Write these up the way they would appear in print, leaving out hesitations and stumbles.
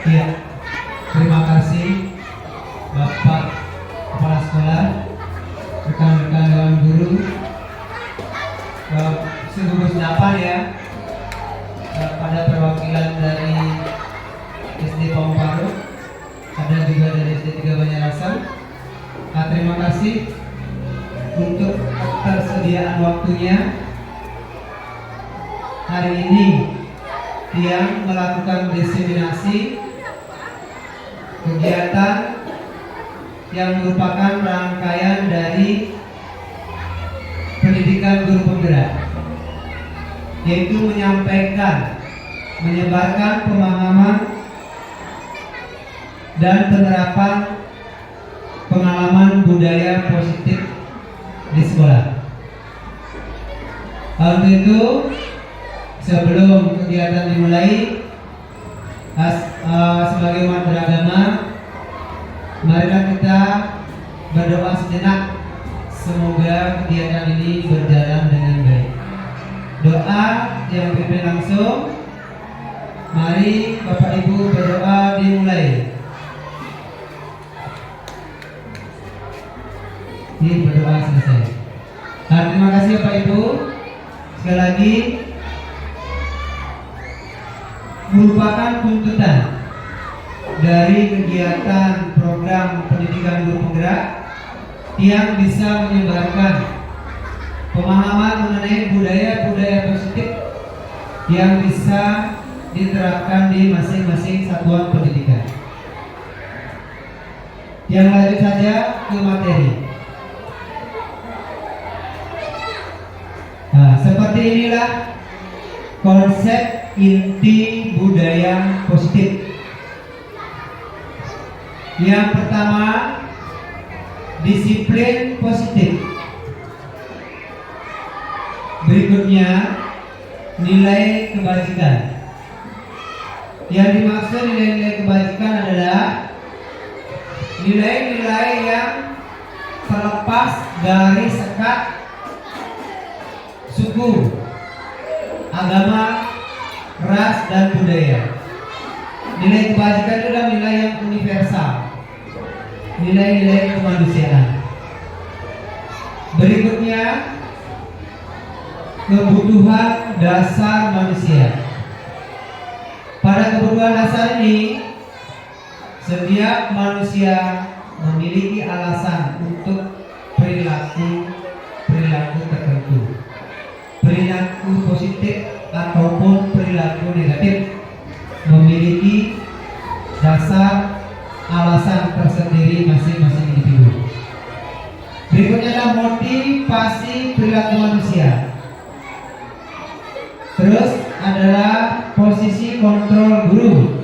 Ya, terima kasih Bapak Kepala Sekolah, rekan-rekan Dewan Guru, segugus 8 ya, pada perwakilan dari SD Pamparu, ada juga dari SD 3 Banyarasan. Terima kasih untuk ketersediaan waktunya hari ini yang melakukan diseminasi kegiatan yang merupakan rangkaian dari pendidikan guru penggerak, yaitu menyampaikan, menyebarkan pemahaman dan penerapan pengalaman budaya positif di sekolah. Untuk itu, sebelum kegiatan dimulai, sebagai umat beragama, marilah kita berdoa sejenak, semoga kegiatan ini berjalan dengan baik. Doa yang dipimpin langsung, mari Bapak Ibu berdoa dimulai. Ini berdoa selesai. Terima kasih Bapak Ibu. Sekali lagi, merupakan tuntutan dari kegiatan program pendidikan guru penggerak yang bisa menyebarkan pemahaman mengenai budaya-budaya positif yang bisa diterapkan di masing-masing satuan pendidikan. Yang lanjut saja ke materi. Nah, seperti inilah konsep inti budaya positif. Yang pertama, disiplin positif. Berikutnya, nilai kebajikan. Yang dimaksud nilai-nilai kebajikan adalah nilai-nilai yang terlepas dari sekat suku, agama, ras, dan budaya. Nilai kebajikan itu adalah nilai yang universal, nilai-nilai kemanusiaan. Berikutnya, kebutuhan dasar manusia. Pada kebutuhan dasar ini, setiap manusia memiliki alasan untuk perilaku tertentu, perilaku positif ataupun perilaku negatif, memiliki dasar alasan tersendiri masing-masing individu. Berikutnya adalah motivasi perilaku manusia. Terus adalah posisi kontrol guru.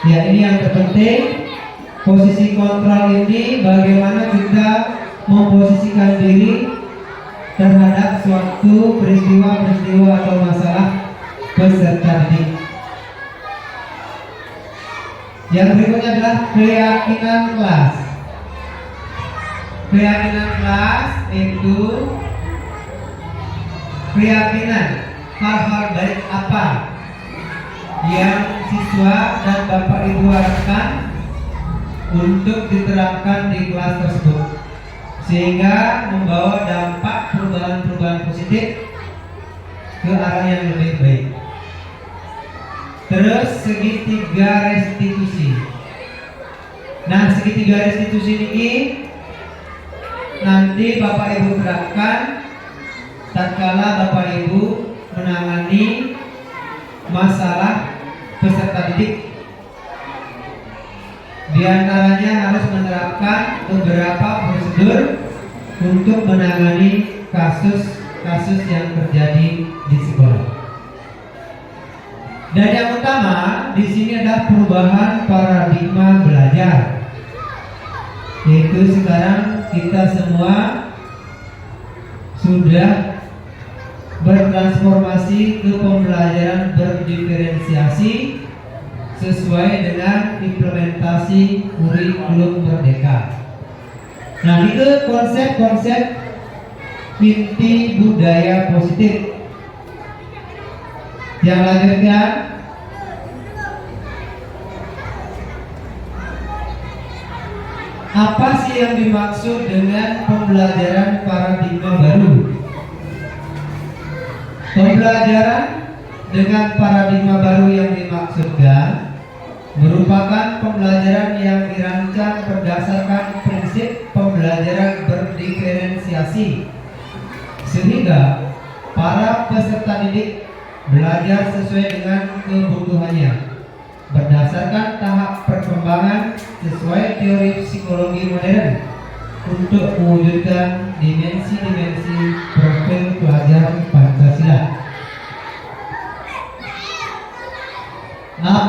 Ya, ini yang terpenting. Posisi kontrol ini bagaimana kita memposisikan diri terhadap suatu peristiwa-peristiwa atau masalah peserta didik. Yang berikutnya adalah keyakinan kelas. Keyakinan kelas itu keyakinan hal-hal baik apa yang siswa dan Bapak Ibu harapkan untuk diterapkan di kelas tersebut, sehingga membawa dampak perubahan-perubahan positif ke arah yang lebih baik. Terus segitiga restitusi. Nah, segitiga restitusi ini nanti Bapak Ibu terapkan tatkala Bapak Ibu menangani masalah peserta didik. Di antaranya harus menerapkan beberapa prosedur untuk menangani kasus-kasus yang terjadi di sekolah. Dan yang utama di sini adalah perubahan paradigma belajar, yaitu sekarang kita semua sudah bertransformasi ke pembelajaran berdiferensiasi sesuai dengan implementasi kurikulum merdeka. Nah, itu konsep-konsep inti budaya positif. Yang lanjutnya, Apa sih yang dimaksud dengan pembelajaran paradigma baru? Pembelajaran dengan paradigma baru yang dimaksudkan merupakan pembelajaran yang dirancang berdasarkan prinsip pembelajaran berdiferensiasi, sehingga para peserta didik belajar sesuai dengan kebutuhannya berdasarkan tahap perkembangan sesuai teori psikologi modern untuk mewujudkan dimensi-dimensi profil pelajar Pancasila.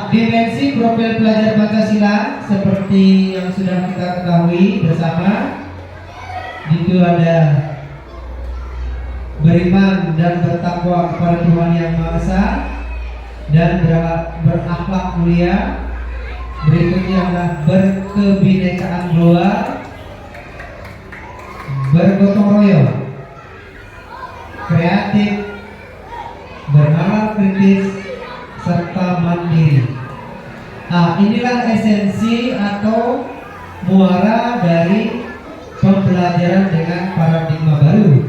Dimensi profil pelajar Pancasila seperti yang sudah kita ketahui bersama, itu ada beriman dan bertakwa kepada Tuhan Yang Maha Esa dan berakhlak mulia. Berikutnya adalah berkebinekaan global, bergotong royong, kreatif, bernalar kritis, serta mandiri. Inilah esensi atau muara dari pembelajaran dengan paradigma baru.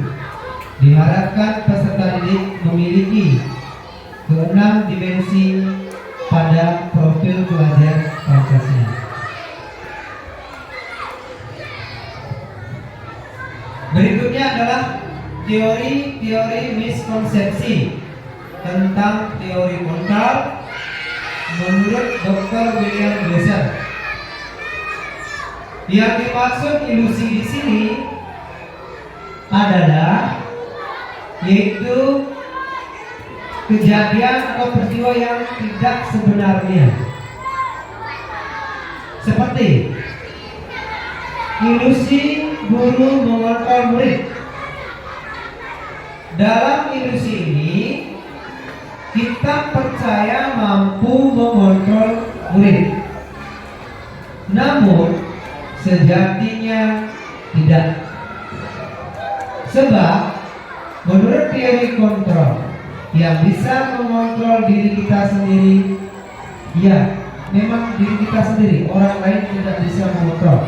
Diharapkan peserta didik memiliki keenam dimensi pada profil pelajar Pancasila. Berikutnya adalah teori-teori miskonsepsi tentang teori kontrol menurut Dr. William Glasser. Yang dimaksud ilusi di sini adalah yaitu kejadian atau peristiwa yang tidak sebenarnya, seperti ilusi guru mengontrol murid. Dalam ilusi ini kita percaya mampu mengontrol murid, namun sejatinya tidak. Sebab menurut teori kontrol, yang bisa mengontrol diri kita sendiri, ya memang diri kita sendiri, orang lain tidak bisa mengontrol.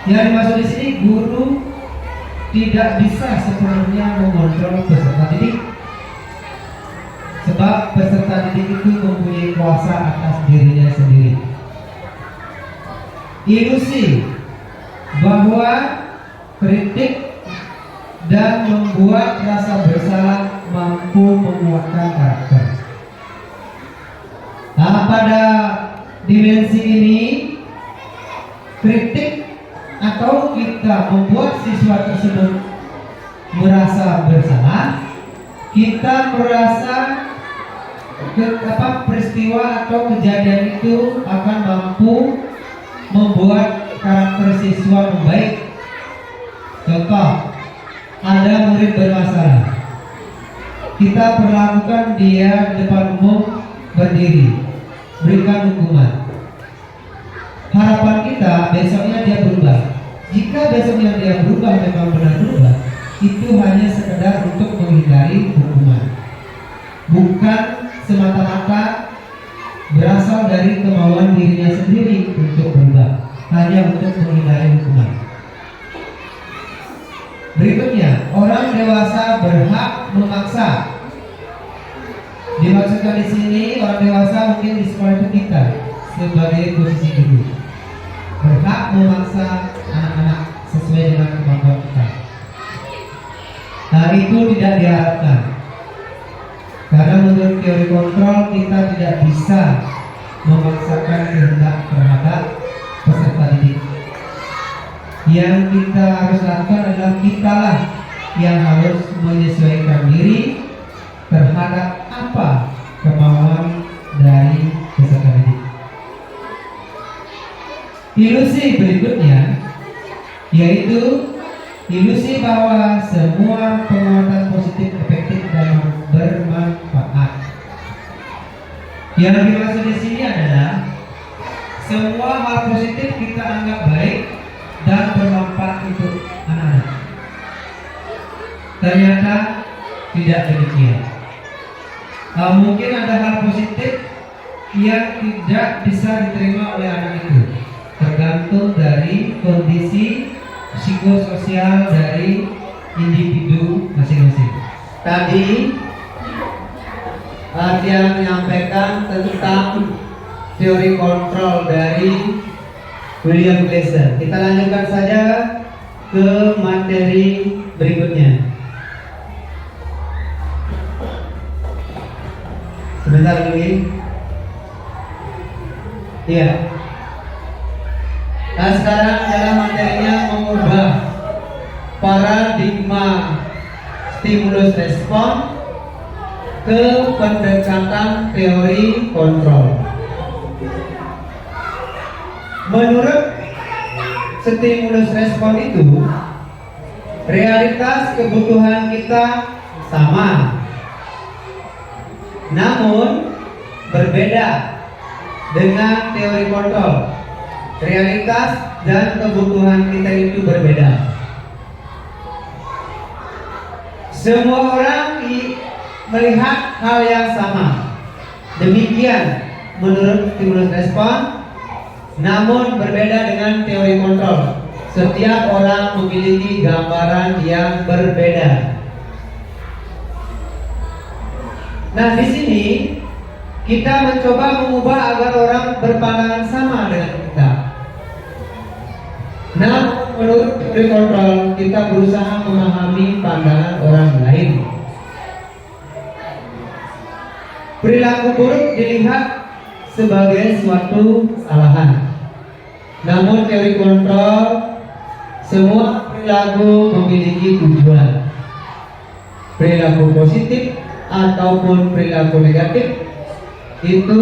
Yang dimaksud di sini, guru tidak bisa sepenuhnya mengontrol peserta didik, sebab peserta didik itu mempunyai kuasa atas dirinya sendiri. Ilusi bahwa kritik dan membuat rasa bersalah mampu menguatkan karakter. Pada dimensi ini, kritik atau kita membuat siswa tersebut merasa bersalah, kita merasa peristiwa atau kejadian itu akan mampu membuat karakter siswa membaik. Contoh, ada murid bermasalah, kita perlakukan dia di depan umum berdiri, berikan hukuman. Harapan kita besoknya dia berubah. Jika besoknya dia berubah, memang benar berubah, itu hanya sekedar untuk menghindari hukuman, bukan semata-mata berasal dari kemauan dirinya sendiri untuk berubah, hanya untuk menghindari hukuman. Berikutnya, orang dewasa berhak memaksa. Dimaksudkan di sini orang dewasa mungkin di sekolah itu kita sebagai posisi guru berhak memaksa anak-anak sesuai dengan kemampuan kita. Hal itu tidak diharapkan, karena menurut teori kontrol kita tidak bisa memaksakan kehendak terhadap peserta didik. Yang kita harus lakukan adalah kitalah yang harus menyesuaikan diri terhadap apa kemauan dari peserta didik. Ilusi berikutnya yaitu ilusi bahwa semua penguatan positif efektif dan bermanfaat. Yang dimaksud di sini adalah semua hal positif kita anggap baik dan bermanfaat untuk anak-anak. Ternyata tidak demikian. Mungkin ada hal positif yang tidak bisa diterima oleh anak itu. tergantung dari kondisi psikososial dari individu masing-masing. Tadi dia menyampaikan tentang teori kontrol dari William Glasser. Kita lanjutkan saja ke materi berikutnya. Sebentar lagi. Iya. Nah, sekarang dalam materinya mengubah paradigma stimulus respon ke pendekatan teori kontrol. Menurut stimulus respon itu, realitas kebutuhan kita sama, namun berbeda dengan teori kontrol. Realitas dan kebutuhan kita itu berbeda. Semua orang melihat hal yang sama. Demikian menurut stimulus respon, namun berbeda dengan teori kontrol. Setiap orang memiliki gambaran yang berbeda. Nah, di sini kita mencoba mengubah agar orang berpandangan sama dengan kita. Nah, menurut teori kontrol, kita berusaha memahami pandangan orang lain. Perilaku buruk dilihat sebagai suatu kesalahan. Namun teori kontrol, semua perilaku memiliki tujuan. Perilaku positif ataupun perilaku negatif itu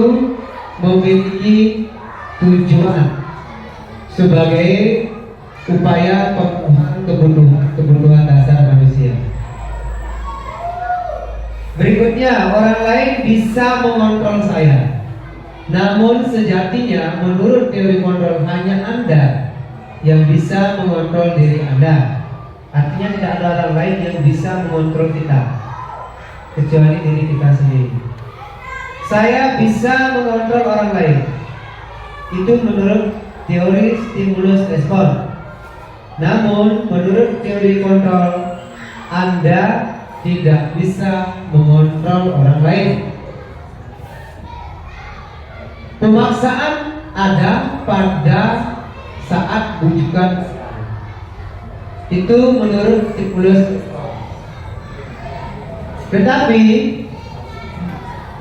memiliki tujuan sebagai upaya pemenuhan kebutuhan dasar manusia. Berikutnya, orang lain bisa mengontrol saya. Namun sejatinya menurut teori kontrol hanya Anda yang bisa mengontrol diri Anda. Artinya tidak ada orang lain yang bisa mengontrol kita kecuali diri kita sendiri. Saya bisa mengontrol orang lain. Itu menurut teori stimulus respon. Namun menurut teori kontrol, Anda tidak bisa mengontrol orang lain. Pemaksaan ada pada saat bujukan. Itu menurut stimulus. Tetapi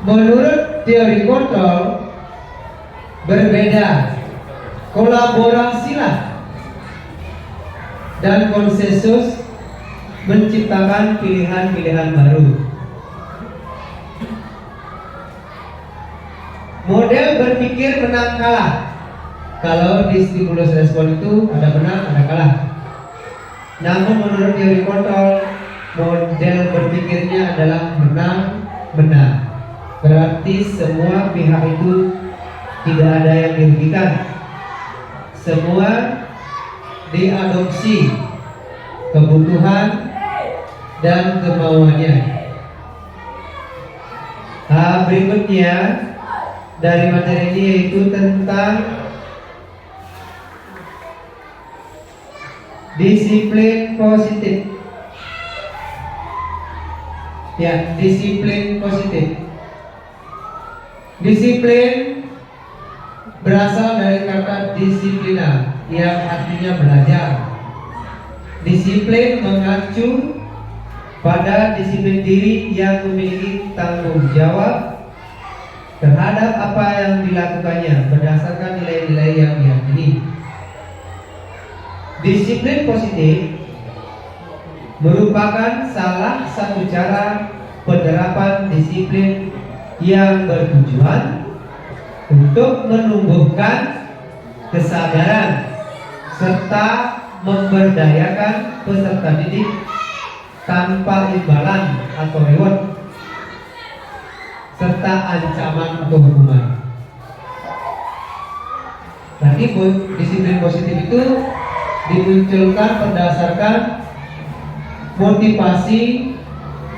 menurut teori kontrol berbeda. Kolaborasilah dan konsensus menciptakan pilihan-pilihan baru. Model berpikir menang kalah. Kalau di stimulus respon itu ada menang, ada kalah. Namun menurut teori kontrol, model berpikirnya adalah menang-menang. Berarti semua pihak itu tidak ada yang dirugikan. Semua diadopsi kebutuhan dan kemauannya. Berikutnya dari materi ini yaitu tentang disiplin positif. Ya, disiplin positif. Disiplin berasal dari kata disiplina yang artinya belajar. Disiplin mengacu pada disiplin diri yang memiliki tanggung jawab terhadap apa yang dilakukannya berdasarkan nilai-nilai yang diyakini. Disiplin positif merupakan salah satu cara penerapan disiplin yang bertujuan untuk menumbuhkan kesadaran serta memberdayakan peserta didik tanpa imbalan atau reward serta ancaman atau hukuman. Berarti disiplin positif itu dimunculkan berdasarkan motivasi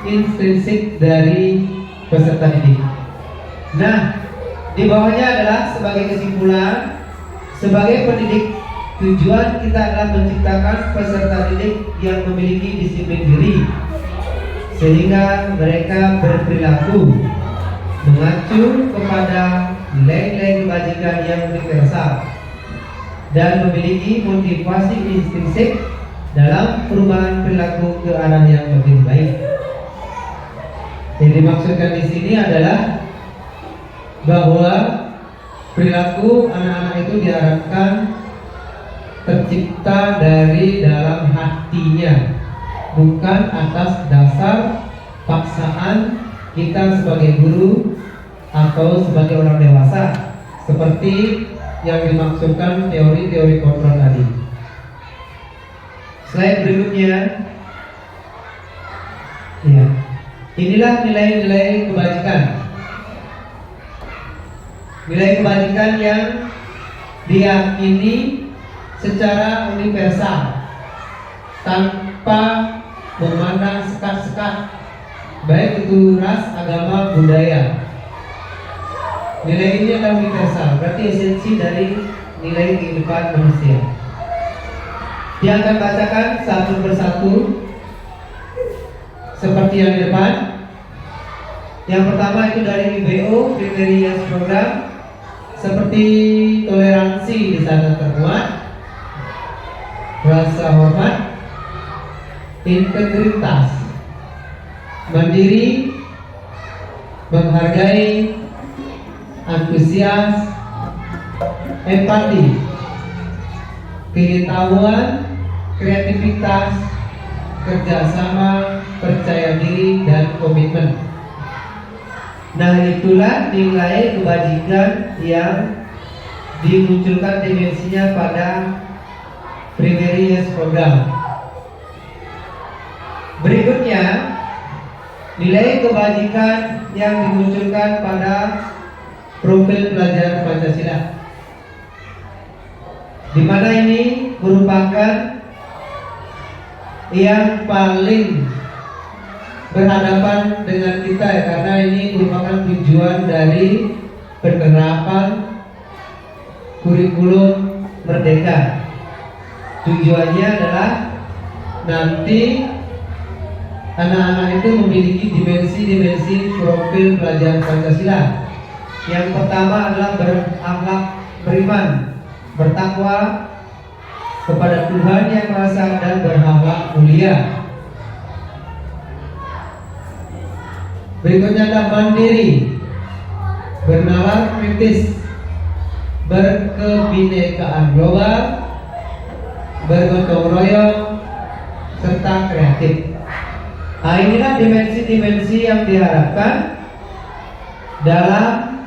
intrinsik dari peserta didik. Nah, di bawahnya adalah sebagai kesimpulan, sebagai pendidik Tujuan kita adalah menciptakan peserta didik yang memiliki disiplin diri, sehingga mereka berperilaku mengacu kepada nilai-nilai kebajikan yang universal dan memiliki motivasi intrinsik dalam perubahan perilaku ke arah yang lebih baik. Yang dimaksudkan di sini adalah bahwa perilaku anak-anak itu diharapkan tercipta dari dalam hatinya, bukan atas dasar paksaan kita sebagai guru atau sebagai orang dewasa, seperti yang dimaksudkan teori-teori kontrol tadi. Slide berikutnya, ya, inilah nilai-nilai kebajikan. Nilai kebajikan yang diyakini secara universal tanpa memandang sekat-sekat, baik itu ras, agama, budaya. Nilai ini adalah universal, berarti esensi dari nilai kehidupan manusia. Dia akan bacakan satu persatu seperti yang di depan. Yang pertama itu dari IBO, Kriteria Program, seperti toleransi di sana termuat, rasa hormat, integritas, mandiri, menghargai, antusias, empati, pengetahuan, kreativitas, kerjasama, percaya diri, dan komitmen. Nah, itulah nilai kebajikan yang dimunculkan dimensinya pada primary years program. Berikutnya, nilai kebajikan yang dimunculkan pada profil pelajaran Pancasila, di mana ini merupakan yang paling berhadapan dengan kita ya, karena ini merupakan tujuan dari penerapan kurikulum Merdeka. Tujuannya adalah nanti anak-anak itu memiliki dimensi-dimensi profil pelajaran Pancasila. Yang pertama adalah berakhlak beriman, bertakwa kepada Tuhan Yang Maha Esa dan berakhlak mulia. Berikutnya adalah mandiri, bernalar kritis, berkebinekaan global, bergotong royong, serta kreatif. Nah, inilah dimensi-dimensi yang diharapkan dalam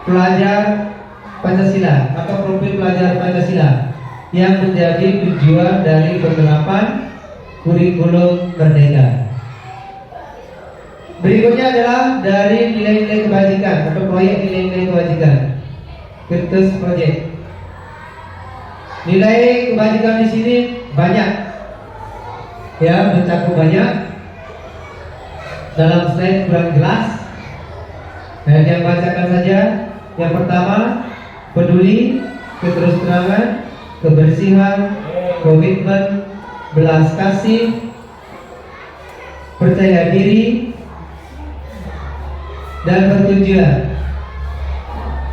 pelajar Pancasila atau profil pelajar Pancasila yang menjadi tujuan dari penerapan kurikulum Merdeka. Berikutnya adalah dari nilai-nilai kebajikan atau proyek nilai-nilai kebajikan, Virtus Project. Nilai kebajikan di sini banyak, ya, mencakup banyak. Dalam slide kurang jelas, yang bacakan saja. Yang pertama, peduli, keterus-terangan, kebersihan, komitmen, belas kasih, percaya diri, dan bertujuan.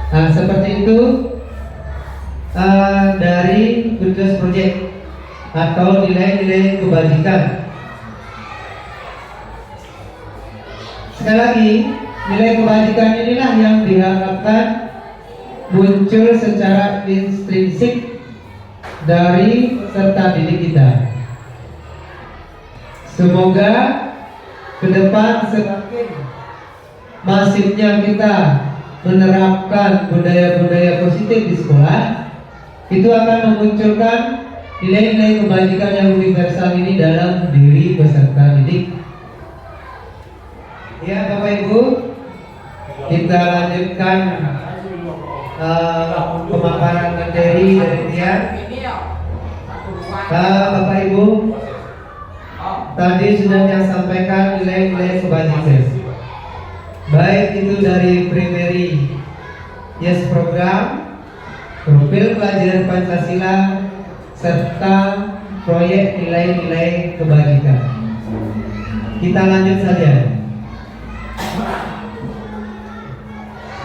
Nah, seperti itu dari Virtus Project atau nilai-nilai kebajikan. Sekali lagi, nilai kebajikan inilah yang diharapkan muncul secara intrinsik dari peserta didik kita. Semoga ke depan semakin masifnya kita menerapkan budaya-budaya positif di sekolah, itu akan memunculkan nilai-nilai kebajikan yang universal ini dalam diri peserta didik. Ya, Bapak Ibu, kita lanjutkan pemaparan materi dari dia. Bapak Ibu, tadi sudah saya sampaikan nilai-nilai kebajikan, baik itu dari primary yes program profil pelajaran Pancasila, serta proyek nilai-nilai kebajikan. Kita lanjut saja.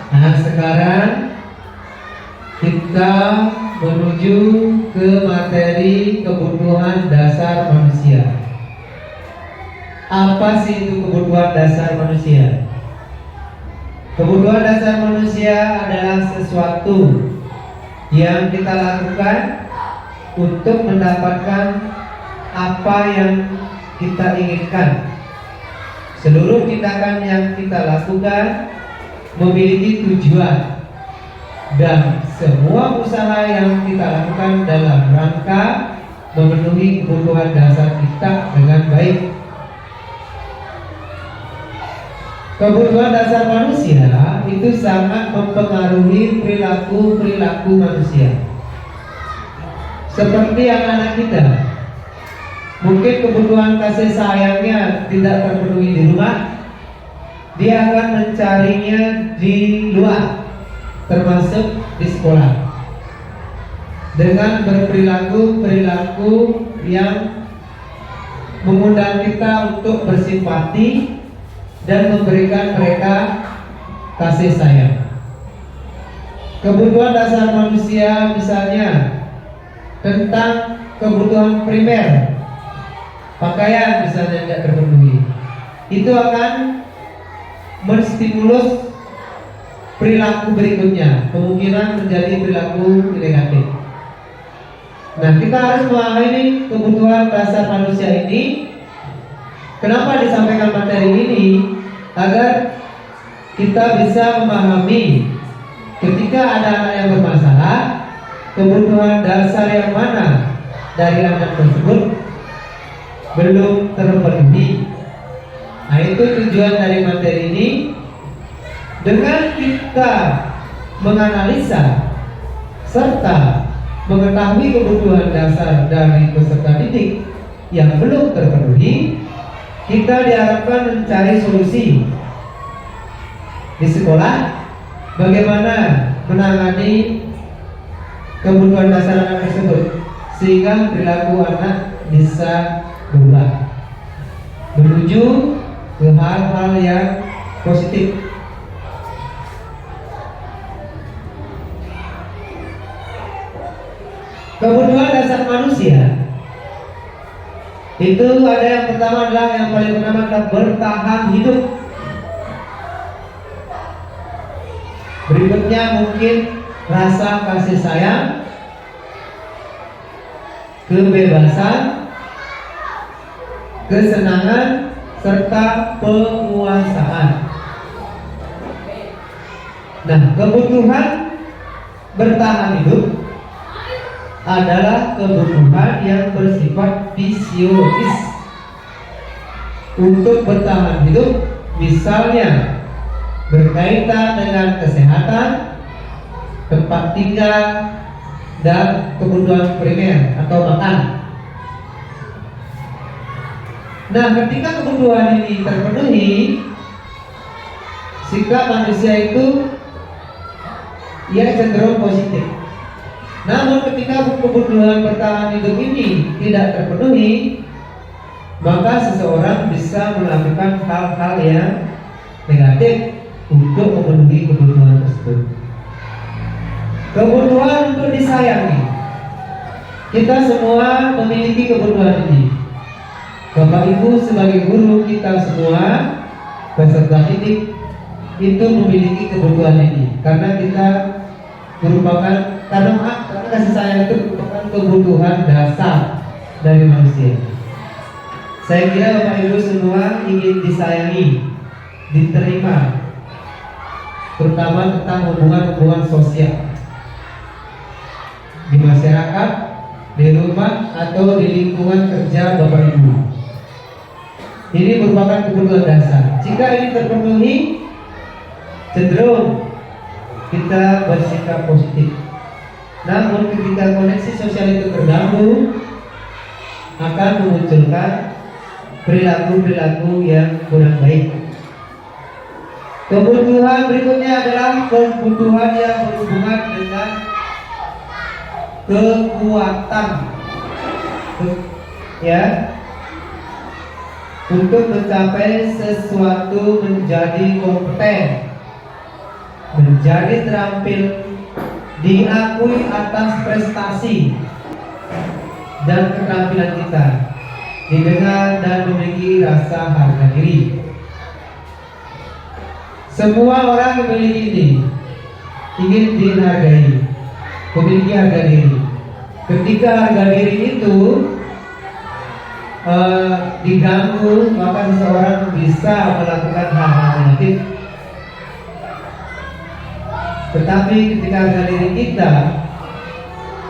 Nah, sekarang kita menuju ke materi kebutuhan dasar manusia. Apa sih itu kebutuhan dasar manusia? Kebutuhan dasar manusia adalah sesuatu yang kita lakukan untuk mendapatkan apa yang kita inginkan. Seluruh tindakan yang kita lakukan memiliki tujuan, dan semua usaha yang kita lakukan dalam rangka memenuhi kebutuhan dasar kita dengan baik. Kebutuhan dasar manusia itu sangat mempengaruhi perilaku manusia. Seperti anak-anak kita, mungkin kebutuhan kasih sayangnya tidak terpenuhi di rumah, dia akan mencarinya di luar, termasuk di sekolah, dengan berperilaku yang mengundang kita untuk bersimpati dan memberikan mereka kasih sayang. Kebutuhan dasar manusia misalnya tentang kebutuhan primer, pakaian misalnya tidak terpenuhi, itu akan menstimulus perilaku berikutnya, kemungkinan menjadi perilaku negatif. Nah, kita harus memahami kebutuhan dasar manusia ini. Kenapa disampaikan materi ini? Agar kita bisa memahami ketika ada anak yang bermasalah, kebutuhan dasar yang mana dari anak tersebut belum terpenuhi. Nah, itu tujuan dari materi ini. Dengan kita menganalisa serta mengetahui kebutuhan dasar dari peserta didik yang belum terpenuhi, kita diharapkan mencari solusi di sekolah bagaimana menangani kebutuhan dasar anak tersebut sehingga perilaku anak bisa berubah menuju ke hal-hal yang positif. Kebutuhan dasar manusia itu ada yang pertama adalah yang paling pertama adalah bertahan hidup. Berikutnya mungkin rasa kasih sayang, kebebasan, kesenangan, serta penguasaan. Nah, kebutuhan bertahan hidup adalah kebutuhan yang bersifat fisiologis. Untuk bertahan hidup, misalnya berkaitan dengan kesehatan, tempat tinggal, dan kebutuhan primer atau makan. Nah, ketika kebutuhan ini terpenuhi, sikap manusia itu ia cenderung positif. Namun ketika kebutuhan bertahan hidup ini tidak terpenuhi, maka seseorang bisa melakukan hal-hal yang negatif untuk memenuhi kebutuhan tersebut. Kebutuhan untuk disayangi, kita semua memiliki kebutuhan ini. Bapak Ibu sebagai guru, kita semua peserta didik itu memiliki kebutuhan ini, karena kita merupakan karena kasih sayang itu merupakan kebutuhan dasar dari manusia. Saya kira Bapak Ibu semua ingin disayangi, diterima, terutama tentang hubungan-hubungan sosial di masyarakat, di rumah, atau di lingkungan kerja Bapak Ibu. Ini merupakan kebutuhan dasar. Jika ini terpenuhi, cenderung kita bersikap positif. Namun ketika koneksi sosial itu terganggu, akan memunculkan perilaku-perilaku yang kurang baik. Kebutuhan berikutnya adalah kebutuhan yang berhubungan dengan kekuatan, ya, untuk mencapai sesuatu, menjadi kompeten, menjadi terampil, diakui atas prestasi dan keterampilan kita, didengar dan memiliki rasa harga diri. Semua orang memiliki ini, ingin dihargai, memiliki harga diri. Ketika harga diri itu diganggu, maka seseorang bisa melakukan hal-hal negatif. Tetapi ketika harga diri kita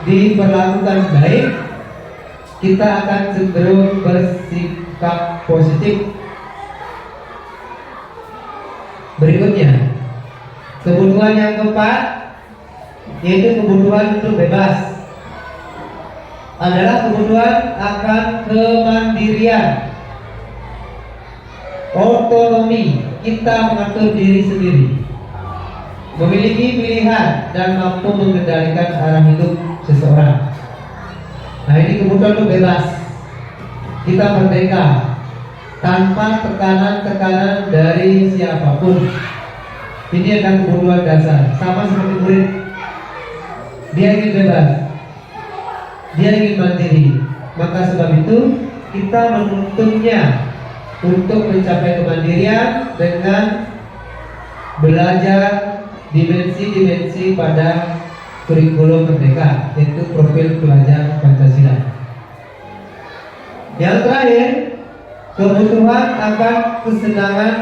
diperlakukan baik, kita akan cenderung bersikap positif. Berikutnya, kebutuhan yang keempat, yaitu kebutuhan untuk bebas, adalah kebutuhan akan kemandirian, otonomi. Kita mengatur diri sendiri, memiliki pilihan dan mampu mengendalikan arah hidup seseorang. Nah, ini kebutuhan untuk bebas. Kita merdeka tanpa tekanan-tekanan dari siapapun. Ini adalah kebutuhan dasar. Sama seperti murid, dia ingin bebas, dia ingin mandiri. Maka sebab itu kita menuntunnya untuk mencapai kemandirian dengan belajar dimensi-dimensi pada kurikulum merdeka, yaitu profil pelajar Pancasila. Yang terakhir, kebutuhan akan kesenangan,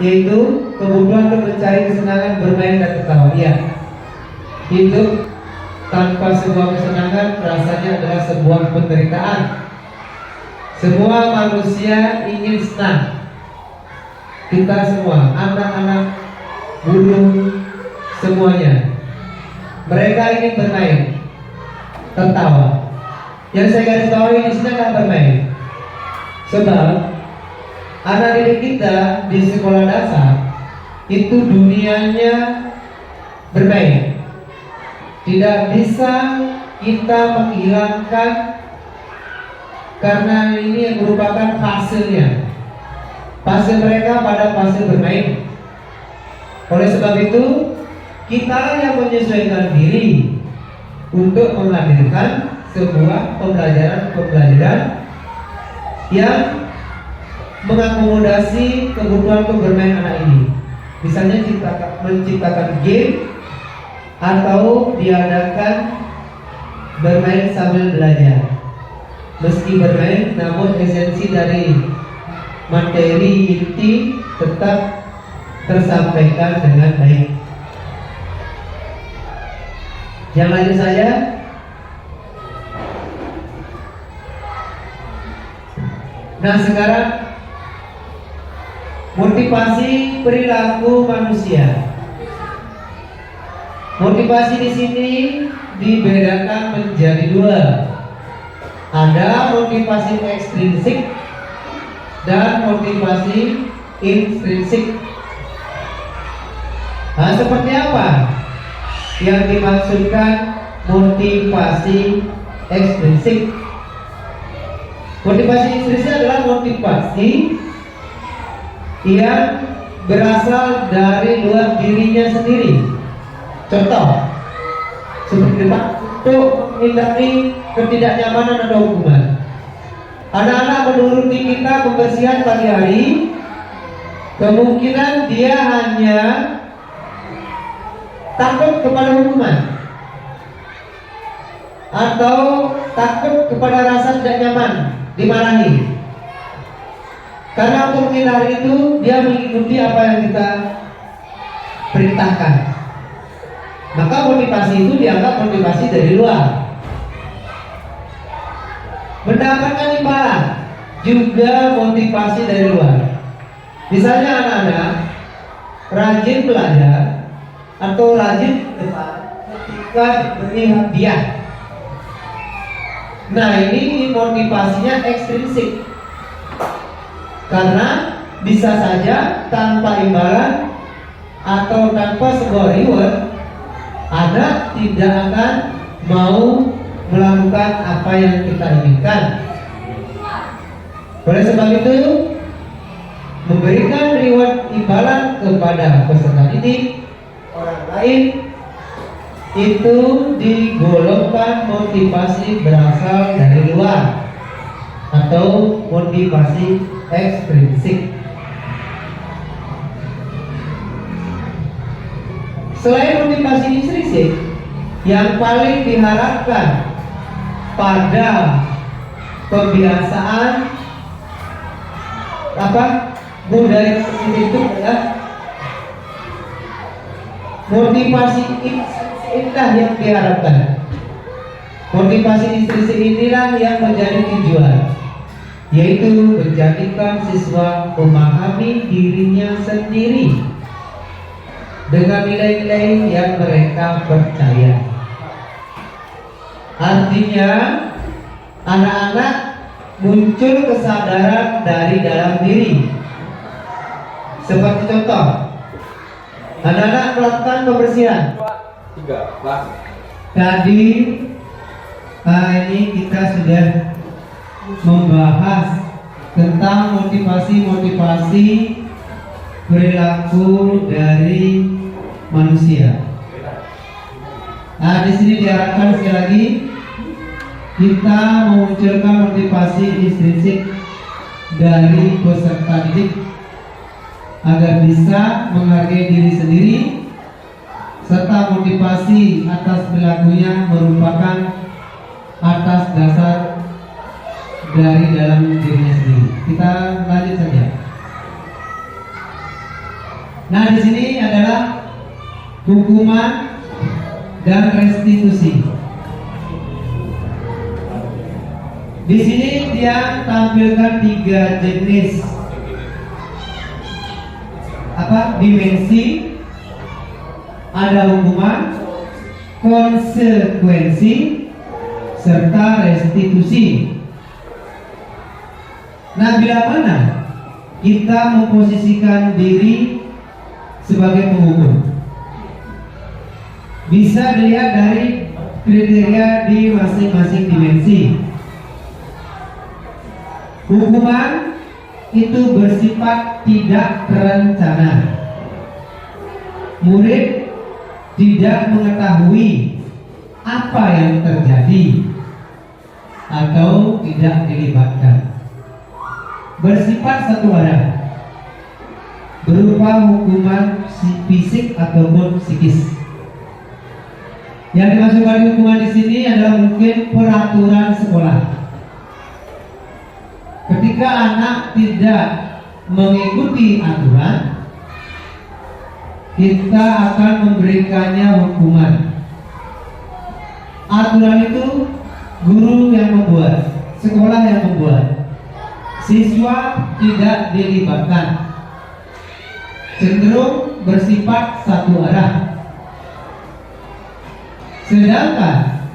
yaitu kebutuhan untuk mencari kesenangan bermain dan tertawa. Ya, hidup tanpa sebuah kesenangan rasanya adalah sebuah penderitaan. Semua manusia ingin senang. Kita semua, anak-anak, guru, semuanya, mereka ingin bermain, tertawa. Yang saya garis bawahi di sini adalah bermain. Sebab anak didik kita di sekolah dasar itu dunianya bermain. Tidak bisa kita menghilangkan, karena ini yang merupakan fasenya. Fase mereka pada fase bermain. Oleh sebab itu, kita yang menyesuaikan diri untuk menghadirkan sebuah pembelajaran yang mengakomodasi kebutuhan untuk bermain anak ini. Misalnya menciptakan game atau diadakan bermain sambil belajar. Meski bermain, namun esensi dari materi inti tetap tersampaikan dengan baik. Yang lanjut saja. Nah, sekarang motivasi perilaku manusia. Motivasi di sini dibedakan menjadi dua. Ada motivasi ekstrinsik dan motivasi intrinsik. Nah, seperti apa yang dimaksudkan motivasi ekstrinsik? Motivasi intrinsik adalah motivasi yang berasal dari luar dirinya sendiri. Contoh, seperti untuk menghindari ketidaknyamanan atau hukuman. Anak-anak menuruti kita pembersihan pagi hari, kemungkinan dia hanya takut kepada hukuman atau takut kepada rasa tidak nyaman, dimarahi. Karena untuk menghindari itu, dia mengikuti apa yang kita perintahkan. Maka motivasi itu dianggap motivasi dari luar. Mendapatkan imbalan juga motivasi dari luar. Misalnya anak-anak rajin belajar atau rajin ketika diberi hadiah. Nah, ini motivasinya ekstrinsik, karena bisa saja tanpa imbalan atau tanpa sebuah reward, anak tidak akan mau melakukan apa yang kita inginkan. Oleh sebab itu, memberikan reward imbalan kepada peserta didik orang lain itu digolongkan motivasi berasal dari luar atau motivasi ekstrinsik. Selain motivasi intrinsik, yang paling diharapkan pada pembiasaan budaya itu adalah motivasi intrinsik yang diharapkan. Motivasi intrinsik inilah yang menjadi tujuan, yaitu menjadikan siswa memahami dirinya sendiri dengan nilai-nilai yang mereka percaya. Artinya, anak-anak muncul kesadaran dari dalam diri. Seperti contoh, anak-anak melakukan pembersihan. Tadi ini kita sudah membahas tentang motivasi perilaku dari manusia. Di sini diharapkan sekali lagi kita memunculkan motivasi intrinsik dari peserta didik agar bisa menghargai diri sendiri, serta motivasi atas perilakunya merupakan atas dasar dari dalam dirinya sendiri. Kita lanjut saja. Nah, di sini adalah hukuman dan restitusi. Di sini dia tampilkan 3 jenis dimensi. Ada hukuman, konsekuensi, serta restitusi. Nah, bila mana kita memposisikan diri sebagai penghukum, bisa dilihat dari kriteria di masing-masing dimensi. Hukuman itu bersifat tidak terencana. Murid tidak mengetahui apa yang terjadi atau tidak dilibatkan. Bersifat satu arah, berupa hukuman fisik ataupun psikis. Yang dimasukkan hukuman di sini adalah mungkin peraturan sekolah. Ketika anak tidak mengikuti aturan, kita akan memberikannya hukuman. Aturan itu guru yang membuat, sekolah yang membuat, siswa tidak dilibatkan, cenderung bersifat satu arah. Sedangkan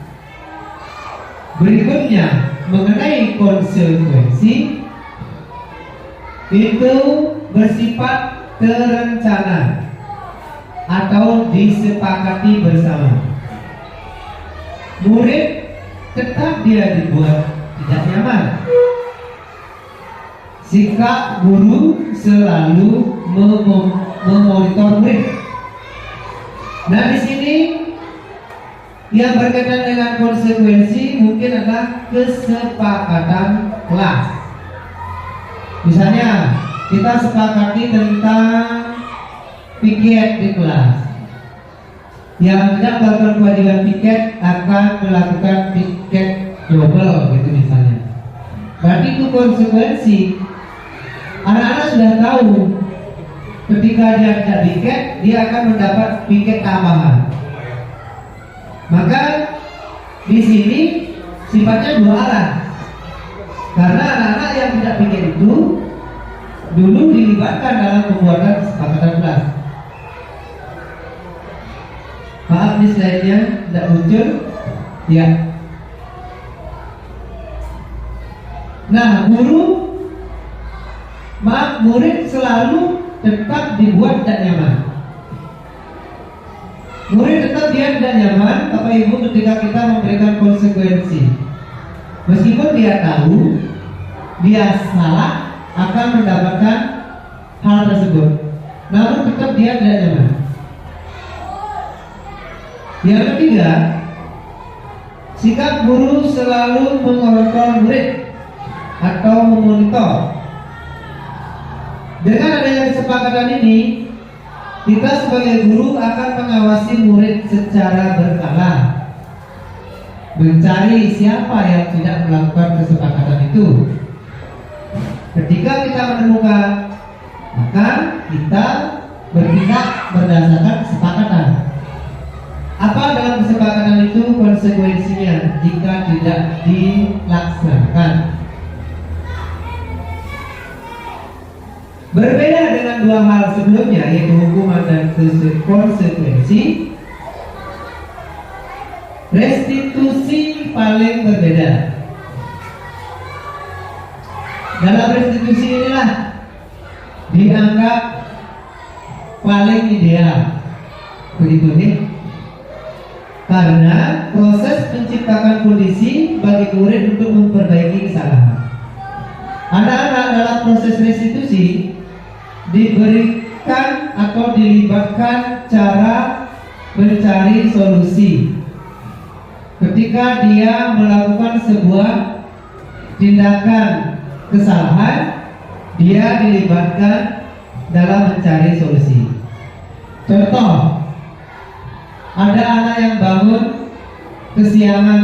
berikutnya mengenai konsekuensi itu bersifat terencana atau disepakati bersama. Murid tetap dia dibuat tidak nyaman. Sikap guru selalu memonitor murid. Nah, di sini yang berkaitan dengan konsekuensi mungkin adalah kesepakatan kelas. Misalnya kita sepakati tentang piket di kelas. Yang tidak melakukan kewajiban piket akan melakukan piket double gitu misalnya. Berarti itu konsekuensi. Anak-anak sudah tahu ketika dia tidak piket, dia akan mendapat piket tambahan. Maka di sini sifatnya dua arah. Karena anak-anak yang tidak piket itu dulu dilibatkan dalam pembuatan kesepakatan kelas. Maaf, di slide-nya tidak muncul. Ya. Nah, murid selalu tetap dibuat tidak nyaman. Murid tetap dia tidak nyaman, Bapak Ibu, ketika kita memberikan konsekuensi. Meskipun dia tahu dia salah akan mendapatkan hal tersebut, namun tetap dia tidak nyaman. Yang ketiga, sikap guru selalu mengontrol murid atau memonitor. Dengan adanya kesepakatan ini, kita sebagai guru akan mengawasi murid secara berkala, mencari siapa yang tidak melakukan kesepakatan itu. Ketika kita menemukan, maka kita bertindak berdasarkan kesepakatan. Apa dalam kesepakatan itu konsekuensinya jika tidak dilaksanakan? Berbeda dengan dua hal sebelumnya, yaitu hukuman dan konsekuensi, restitusi paling berbeda. Dalam restitusi inilah dianggap paling ideal, begitu nih, karena proses menciptakan kondisi bagi murid untuk memperbaiki kesalahan. Anak-anak dalam proses restitusi diberikan atau dilibatkan cara mencari solusi. Ketika dia melakukan sebuah tindakan kesalahan, dia dilibatkan dalam mencari solusi. Contoh, ada anak yang bangun kesiangan,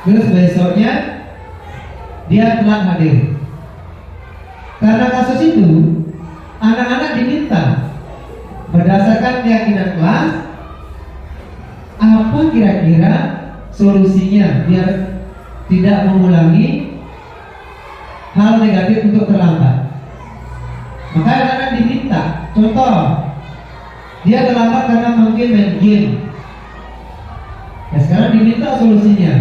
terus besoknya dia telat hadir. Karena kasus itu, anak-anak diminta berdasarkan keyakinan kelas, apa kira-kira solusinya biar tidak mengulangi hal negatif untuk terlambat. Maka anak-anak diminta, contoh, dia terlambat karena mungkin main game. Ya, sekarang diminta solusinya.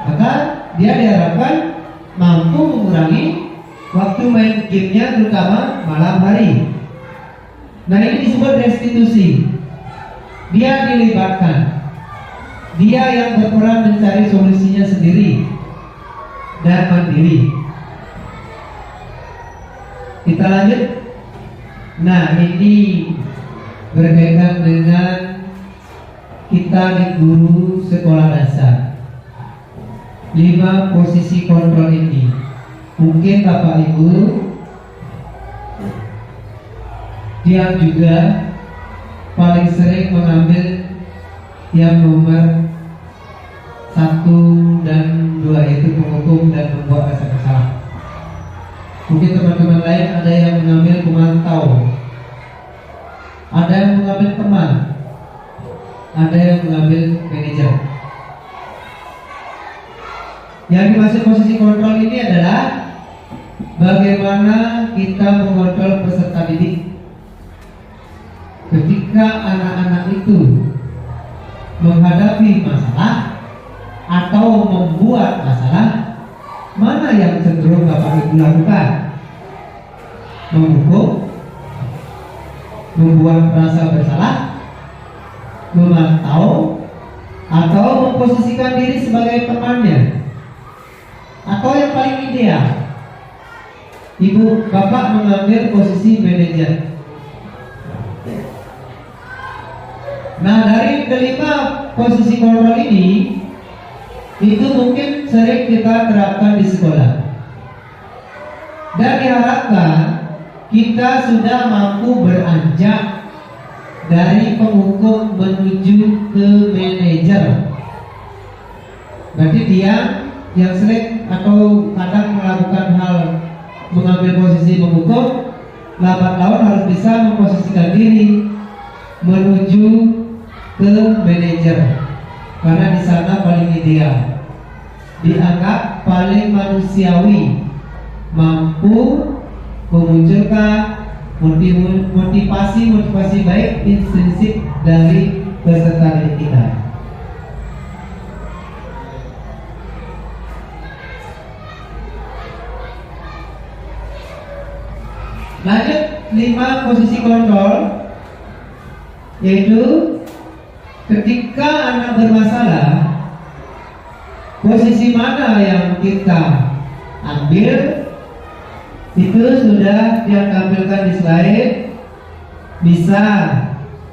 Maka dia diharapkan mampu mengurangi waktu main gamenya, terutama malam hari. Nah, ini disebut restitusi. Dia dilibatkan, dia yang berperan mencari solusinya sendiri dan mandiri. Kita lanjut. Nah, ini berkaitan dengan kita di guru sekolah dasar. 5 posisi kontrol ini mungkin Bapak Ibu yang juga paling sering mengambil yang nomor 1 dan 2, yaitu penghukum dan membuat rasa bersalah. Mungkin teman-teman lain ada yang mengambil pemantau, ada yang mengambil teman, ada yang mengambil manajer. Yang dimaksud posisi kontrol ini adalah bagaimana kita mengontrol peserta didik ketika anak-anak itu menghadapi masalah atau membuat masalah. Mana yang cenderung Bapak Ibu lakukan? Menghukum, membuat rasa bersalah, memantau, atau memposisikan diri sebagai temannya, atau yang paling ideal, Ibu Bapak mengambil posisi manajer. Nah, dari kelima posisi kontrol ini, itu mungkin sering kita terapkan di sekolah, dan diharapkan kita sudah mampu beranjak dari penghukum menuju ke manajer. Berarti dia yang sering atau kadang melakukan hal mengambil posisi menghukum, lambat laun harus bisa memposisikan diri menuju ke manajer, karena di sana paling ideal, dianggap paling manusiawi, mampu memunculkan motivasi baik intrinsik dari peserta didik kita. Lanjut, 5 posisi kontrol. Yaitu ketika anak bermasalah, posisi mana yang kita ambil itu sudah dia tampilkan di slide. Bisa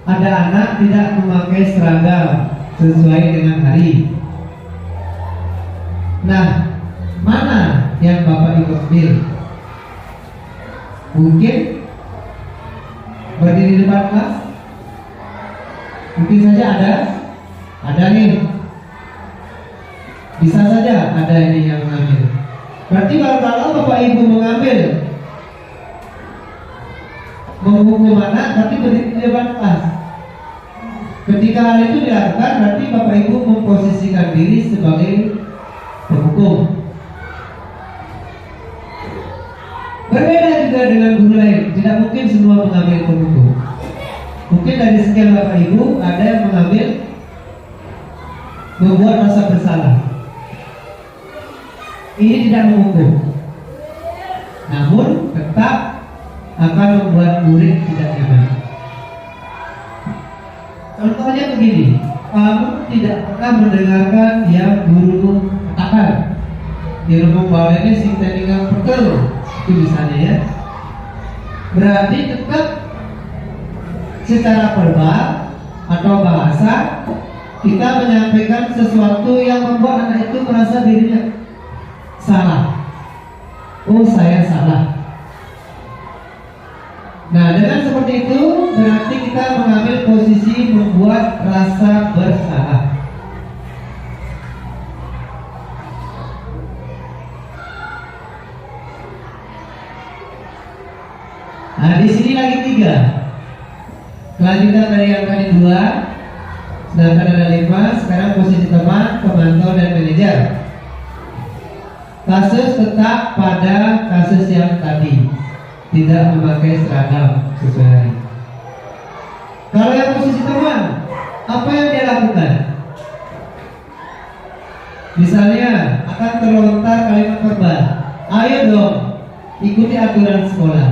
ada anak tidak memakai seragam sesuai dengan hari. Nah, mana yang Bapak Ibu ambil? Mungkin berdiri di depan kelas. Mungkin saja ada nih. Bisa saja ada ini yang mengambil. Berarti kalau Bapak Ibu menghukum anak, berarti berdiri di depan kelas. Ketika hal itu dilakukan, berarti Bapak Ibu memposisikan diri sebagai penghukum. Berbeda juga dengan guru lain. Tidak mungkin semua mengambil penghukum. Mungkin dari sekian Bapak Ibu ada yang membuat rasa bersalah. Ini tidak menghukum, namun tetap akan membuat murid tidak nyaman. Contohnya begini, kamu tidak pernah mendengarkan yang guru katakan di rumah bawahnya sing teningan betul, itu misalnya ya. Berarti tetap secara verbal atau bahasa kita menyampaikan sesuatu yang membuat anak itu merasa dirinya salah. Oh, saya salah. Nah, dengan seperti itu berarti kita mengambil posisi membuat rasa bersalah. Nah, di sini lagi 3. Kelanjutan dari yang tadi 2. Sedangkan ada 5. Sekarang posisi teman, pemantau dan manajer. Kasus tetap pada kasus yang tadi, tidak memakai seragam sesuai hari. Kalau yang posisi teman, apa yang dia lakukan? Misalnya akan terlontar kalimat verbal, ayo dong ikuti aturan sekolah.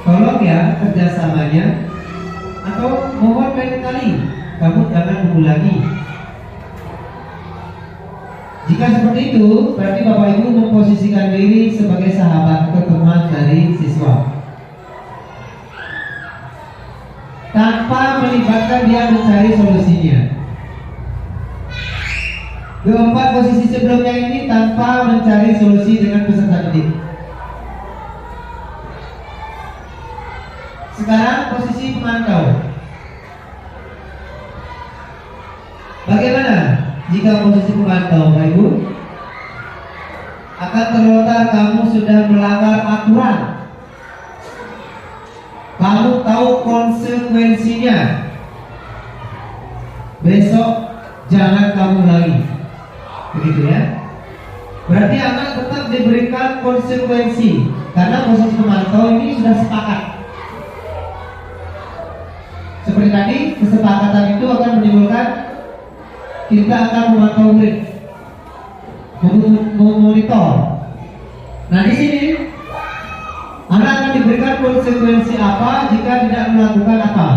Tolong ya kerjasamanya, atau mohon lain kali kamu jangan mengulangi. Jika seperti itu, berarti Bapak Ibu memposisikan diri sebagai sahabat atau teman dari siswa, tanpa melibatkan dia mencari solusinya. 4 posisi sebelumnya ini tanpa mencari solusi dengan peserta didik. Sekarang posisi pemantau. Bagaimana jika posisi pemantau, Bapak Ibu? Akan terlontar kamu sudah melanggar aturan. Kamu tahu konsekuensinya. Besok jangan kamu lagi. Begitu ya. Berarti anak tetap diberikan konsekuensi, karena posisi pemantau ini sudah sepakat. Seperti tadi, kesepakatan itu akan menimbulkan kita akan memantau murid, memonitor. Nah, di sini anak akan diberikan konsekuensi apa jika tidak melakukan apa.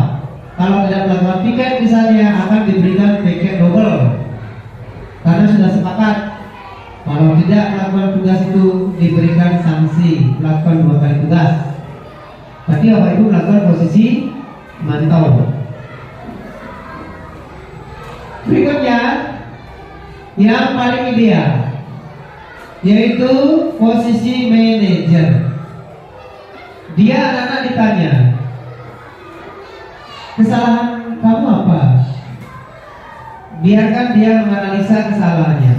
Kalau tidak melakukan piket misalnya, akan diberikan piket double, karena sudah sepakat. Kalau tidak melakukan tugas itu diberikan sanksi, melakukan 2 kali tugas. Tapi Bapak Ibu melakukan posisi mantau. Berikutnya yang paling ideal, yaitu posisi manajer. Dia anak-anak ditanya, kesalahan kamu apa? Biarkan dia menganalisa kesalahannya.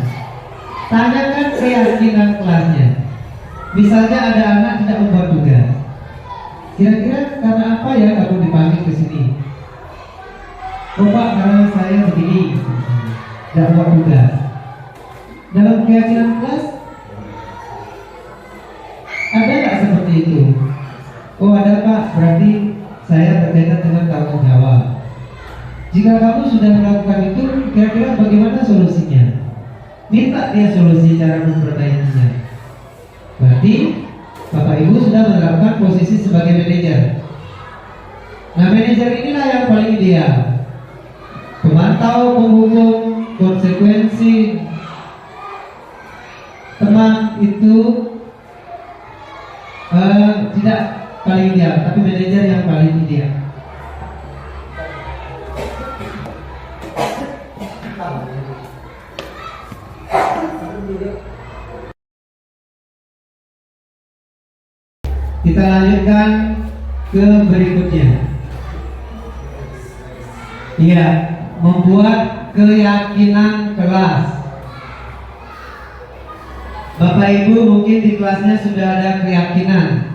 Tanyakan keyakinan kelasnya. Misalnya ada anak tidak membuat tugas, kira-kira karena apa ya kamu dipanggil ke sini? Oh Pak, karena saya begini, tidak buat tugas. Dalam keyakinan kelas ada nggak seperti itu? Oh ada Pak, berarti saya berkaitan dengan tanggung jawab. Jika kamu sudah melakukan itu, kira-kira bagaimana solusinya? Minta dia solusi cara memperbaikinya. Berarti Bapak Ibu sudah menerapkan posisi sebagai manajer. Nah, manajer inilah yang paling ideal. Pemantau, penghukum, konsekuensi. Teman itu tidak paling ideal, tapi manajer yang paling ideal. Kita lanjutkan ke berikutnya. Iya, membuat keyakinan kelas. Bapak Ibu mungkin di kelasnya sudah ada keyakinan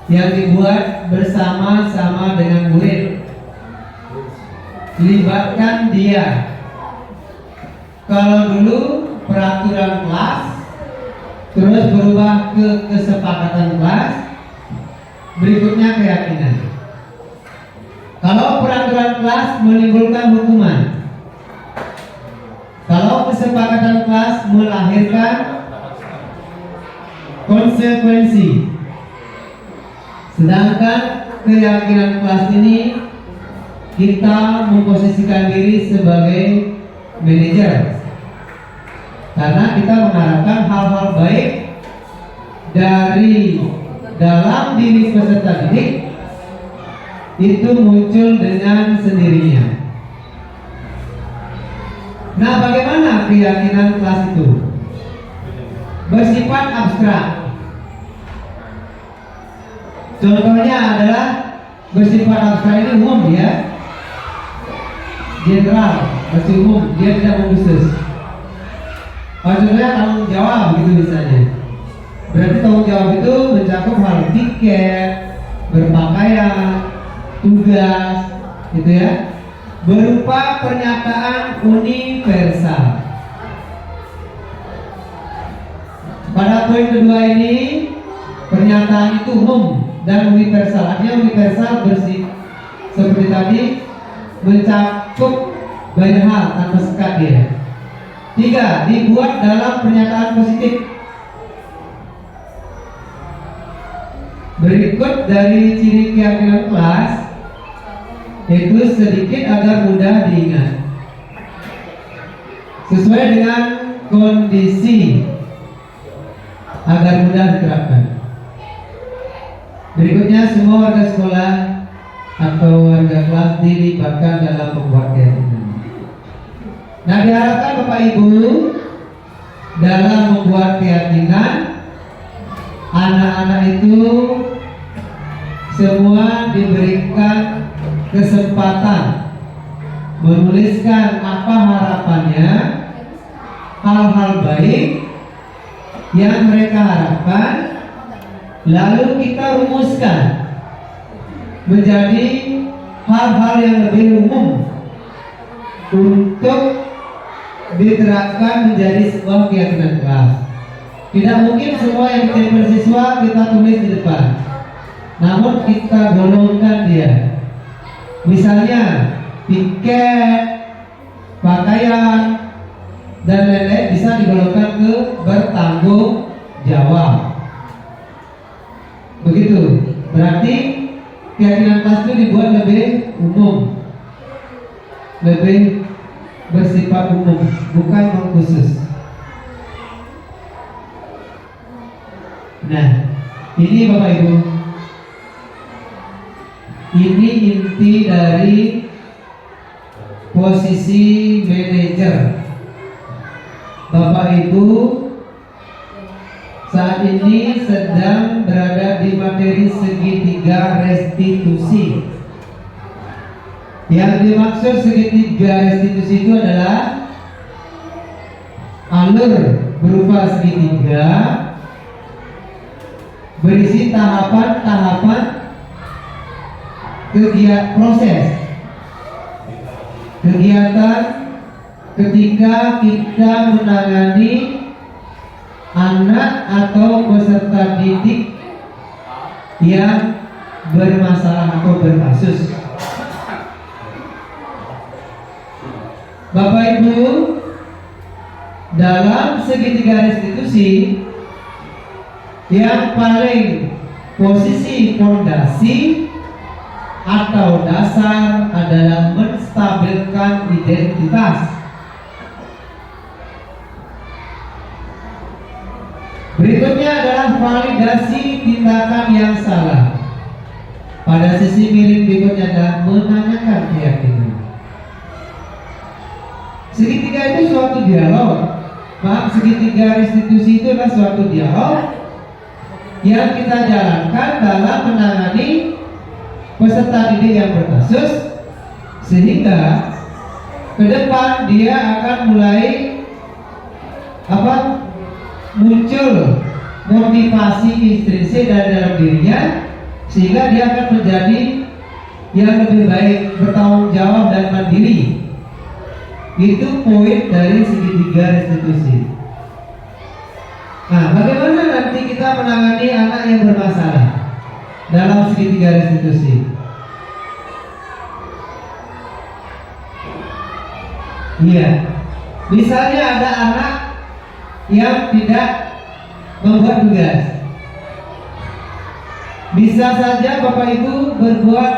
yang dibuat bersama-sama dengan murid. Libatkan dia. Kalau dulu peraturan kelas, terus berubah ke kesepakatan kelas, berikutnya keyakinan. Kalau peraturan kelas menimbulkan hukuman, kalau kesepakatan kelas melahirkan konsekuensi, sedangkan keyakinan kelas ini kita memposisikan diri sebagai manajer, karena kita mengharapkan hal-hal baik dari dalam diri peserta didik itu muncul dengan sendirinya. Nah, bagaimana keyakinan kelas itu? Bersifat abstrak. Contohnya adalah bersifat abstrak ini umum ya, general, masih umum, dia tidak mengkhusus. Maksudnya tanggung jawab gitu misalnya. Berarti tanggung jawab itu mencakup hal tiket, berpakaian, tugas, gitu ya. Berupa pernyataan universal. Pada poin kedua ini, pernyataan itu umum dan universal. Artinya universal bersih seperti tadi, mencakup banyak hal tanpa sekat dia. 3. Dibuat dalam pernyataan positif. Berikut dari ciri keyakinan kelas itu sedikit agar mudah diingat, sesuai dengan kondisi agar mudah diterapkan. Berikutnya, semua warga sekolah atau warga kelas dilibatkan dalam membuat keyakinan. Nah, diharapkan Bapak Ibu dalam membuat keyakinan, anak-anak itu semua diberikan kesempatan menuliskan apa harapannya, hal-hal baik yang mereka harapkan, lalu kita rumuskan menjadi hal-hal yang lebih umum untuk diterapkan menjadi sebuah keyakinan kelas. Tidak mungkin semua yang menjadi siswa kita tulis di depan, namun kita golongkan dia. Misalnya tiket, pakaian, dan lain-lain bisa digolongkan ke bertanggung jawab. Begitu. Berarti keyakinan kelas itu dibuat lebih umum, lebih bersifat umum, bukan mengkhusus. Nah, ini Bapak Ibu, ini inti dari posisi manajer. Bapak Ibu saat ini sedang berada di materi segitiga restitusi. Yang dimaksud segitiga restitusi itu adalah alur berupa segitiga berisi tahapan-tahapan proses kegiatan ketika kita menangani anak atau peserta didik yang bermasalah atau berkasus. Bapak Ibu, dalam segitiga restitusi yang paling posisi fondasi atau dasar adalah menstabilkan identitas. Berikutnya adalah validasi tindakan yang salah. Pada sisi miring berikutnya adalah menanyakan keyakinan. Segitiga itu suatu dialog. Segitiga restitusi itu adalah suatu dialog yang kita jalankan dalam menangani peserta didik yang berkasus, sehingga ke depan dia akan mulai muncul motivasi intrinsik dari dalam dirinya, sehingga dia akan menjadi yang lebih baik, bertanggung jawab dan mandiri. Itu poin dari segitiga restitusi. Nah, bagaimana nanti kita menangani anak yang bermasalah dalam segitiga restitusi? Iya, misalnya ada anak yang tidak membuat tugas. Bisa saja Bapak Ibu berbuat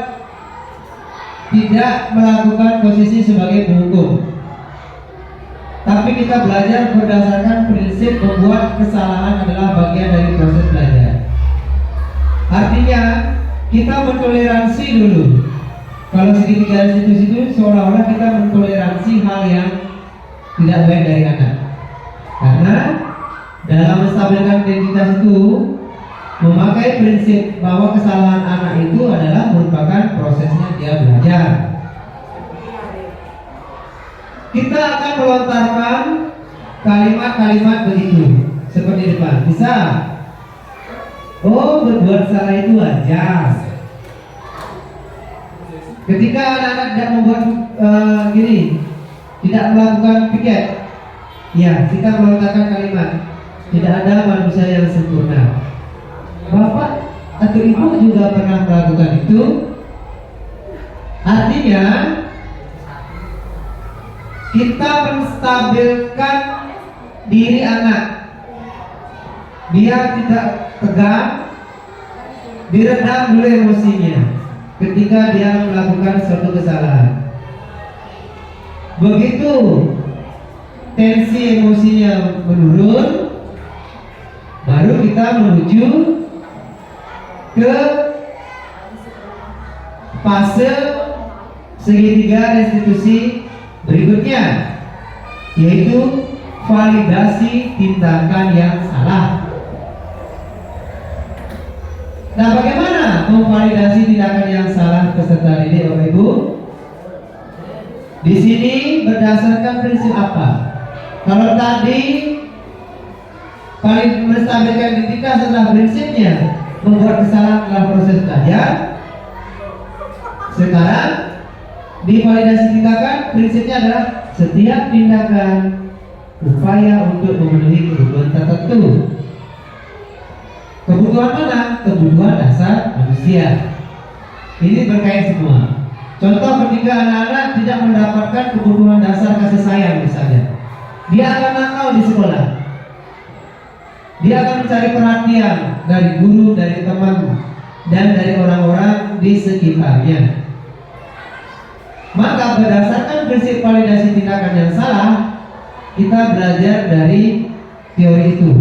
tidak melakukan posisi sebagai penghukum, tapi kita belajar berdasarkan prinsip membuat kesalahan adalah bagian dari proses belajar. Artinya kita mentoleransi dulu. Kalau segitiga institusi itu seolah-olah kita mentoleransi hal yang tidak baik dari anak. Karena dalam menstabilkan identitas itu memakai prinsip bahwa kesalahan anak itu adalah merupakan prosesnya dia belajar. Kita akan melontarkan kalimat-kalimat begitu seperti depan. Bisa. Oh, berbuat salah itu wajar. Ketika anak-anak tidak membuat tidak melakukan piket, ya kita melontarkan kalimat, tidak ada manusia yang sempurna. Bapak atau ibu juga pernah melakukan itu. Artinya kita menstabilkan diri anak biar tidak tegang, diredam dulu emosinya ketika dia melakukan suatu kesalahan. Begitu tensi emosinya menurun, baru kita menuju ke fase segitiga restitusi berikutnya, yaitu validasi tindakan yang salah. Nah, bagaimana memvalidasi tindakan yang salah peserta didik, Bapak Ibu? Di sini berdasarkan prinsip apa? Kalau tadi menstabilkan identitas adalah prinsipnya, membuat kesalahan adalah proses belajar. Sekarang di validasi tindakan prinsipnya adalah setiap tindakan upaya untuk memenuhi kebutuhan tertentu. Kebutuhan mana? Kebutuhan dasar manusia. Ini berkait semua. Contoh ketika anak-anak tidak mendapatkan kebutuhan dasar kasih sayang misalnya, dia akan nakal di sekolah. Dia akan mencari perhatian dari guru, dari teman, dan dari orang-orang di sekitarnya. Maka berdasarkan prinsip validasi tindakan yang salah, kita belajar dari teori itu.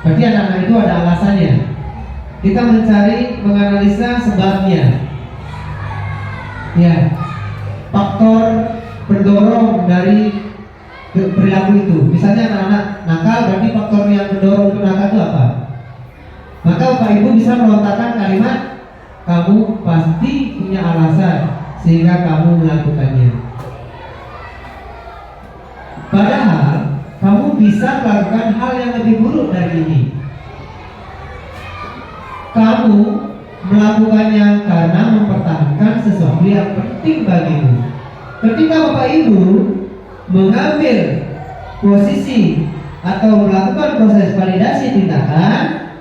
Berarti anak-anak itu ada alasannya. Kita mencari, menganalisa sebabnya. Ya, faktor pendorong dari perilaku itu. Misalnya anak-anak nakal, berarti faktor yang mendorong untuk nakal itu apa? Maka Bapak Ibu bisa melontarkan kalimat, kamu pasti punya alasan sehingga kamu melakukannya. Padahal kamu bisa melakukan hal yang lebih buruk dari ini. Kamu melakukannya karena mempertahankan sesuatu yang penting bagimu. Ketika Bapak Ibu mengambil posisi atau melakukan proses validasi tindakan,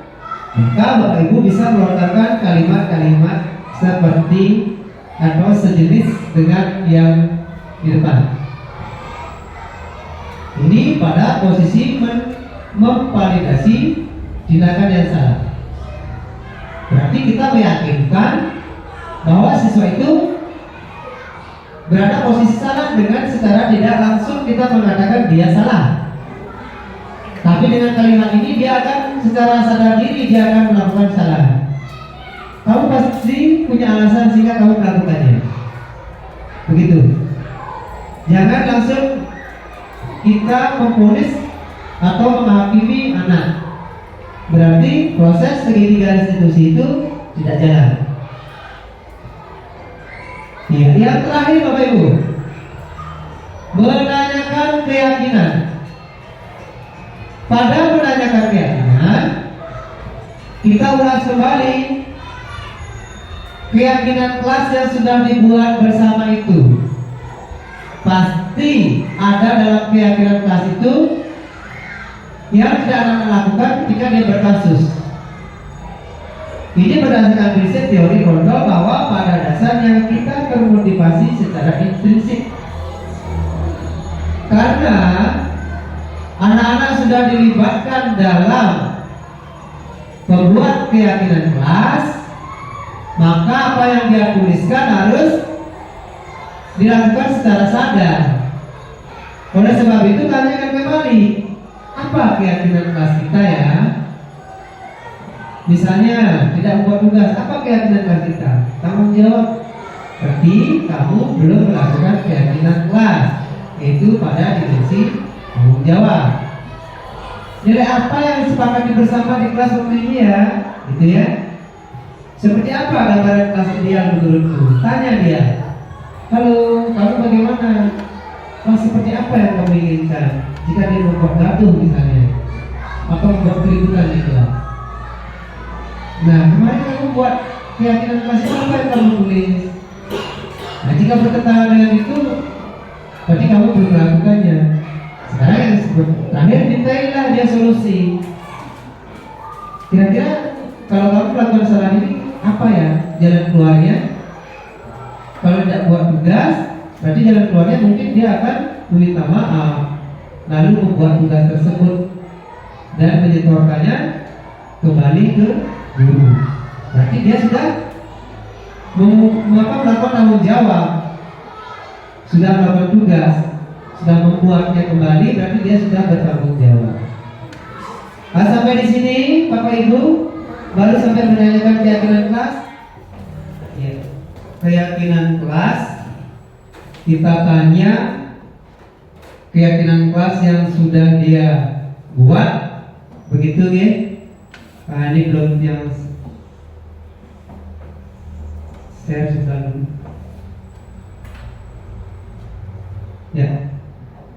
maka Bapak Ibu bisa melontarkan kalimat-kalimat seperti atau sejenis dengan yang di depan. Ini pada posisi memvalidasi tindakan yang salah. Berarti kita meyakinkan bahwa siswa itu berada posisi salah dengan secara tidak langsung kita mengatakan dia salah. Tapi dengan kalimat ini dia akan secara sadar diri dia akan melakukan kesalahan. Kamu pasti punya alasan sehingga kamu melakukannya. Begitu. Jangan langsung kita memponis atau menghakimi anak. Berarti proses segitiga restitusi itu tidak jalan. Ya, yang terakhir Bapak Ibu, menanyakan keyakinan. Pada menanyakan keyakinan, kita ulas kembali keyakinan kelas yang sudah dibuat bersama itu. Pasti ada dalam keyakinan kelas itu yang tidak akan lakukan ketika dia berkasus. Ini berdasarkan riset teori Kondo bahwa pada dasarnya kita termotivasi secara intrinsik. Karena anak-anak sudah dilibatkan dalam membuat keyakinan kelas, maka apa yang dia tuliskan harus dilakukan secara sadar. Oleh sebab itu tanyakan kembali, apa keyakinan kelas kita ya? Misalnya tidak membuat tugas, apa keyakinan kelas kita? Tanggung jawab. Berarti kamu belum melakukan keyakinan kelas, yaitu pada dimensi tanggung jawab. Nilai apa yang disepakati bersama di kelas waktu ini ya? Gitu ya. Seperti apa gambaran kelas ideal menurutmu? Tanya dia. Halo, kamu bagaimana? Kelas seperti apa yang kamu inginkan? Jika dia membuat gaduh misalnya, atau membuat keributan di kelas. Nah, kemarin kamu buat keyakinan kelas apa yang kamu tulis? Nah, jika bertentangan dengan itu, berarti kamu belum melakukannya. Sekarang yang disebut terakhir detaillah dia solusi. Kira-kira kalau kamu melakukan salah ini, apa ya jalan keluarnya? Kalau tidak buat tugas, berarti jalan keluarnya mungkin dia akan meminta maaf, lalu membuat tugas tersebut dan menyetorkannya kembali ke guru. Berarti dia sudah melakukan tanggung jawab, sudah melakukan tugas, sudah membuatnya kembali, berarti dia sudah bertanggung jawab. Nah, sampai di sini Bapak Ibu baru sampai menanyakan keyakinan kelas. Ya. Keyakinan kelas kita tanya keyakinan kelas yang sudah dia buat, begitu ya. Nah, ini belum yang share sudah. Ya,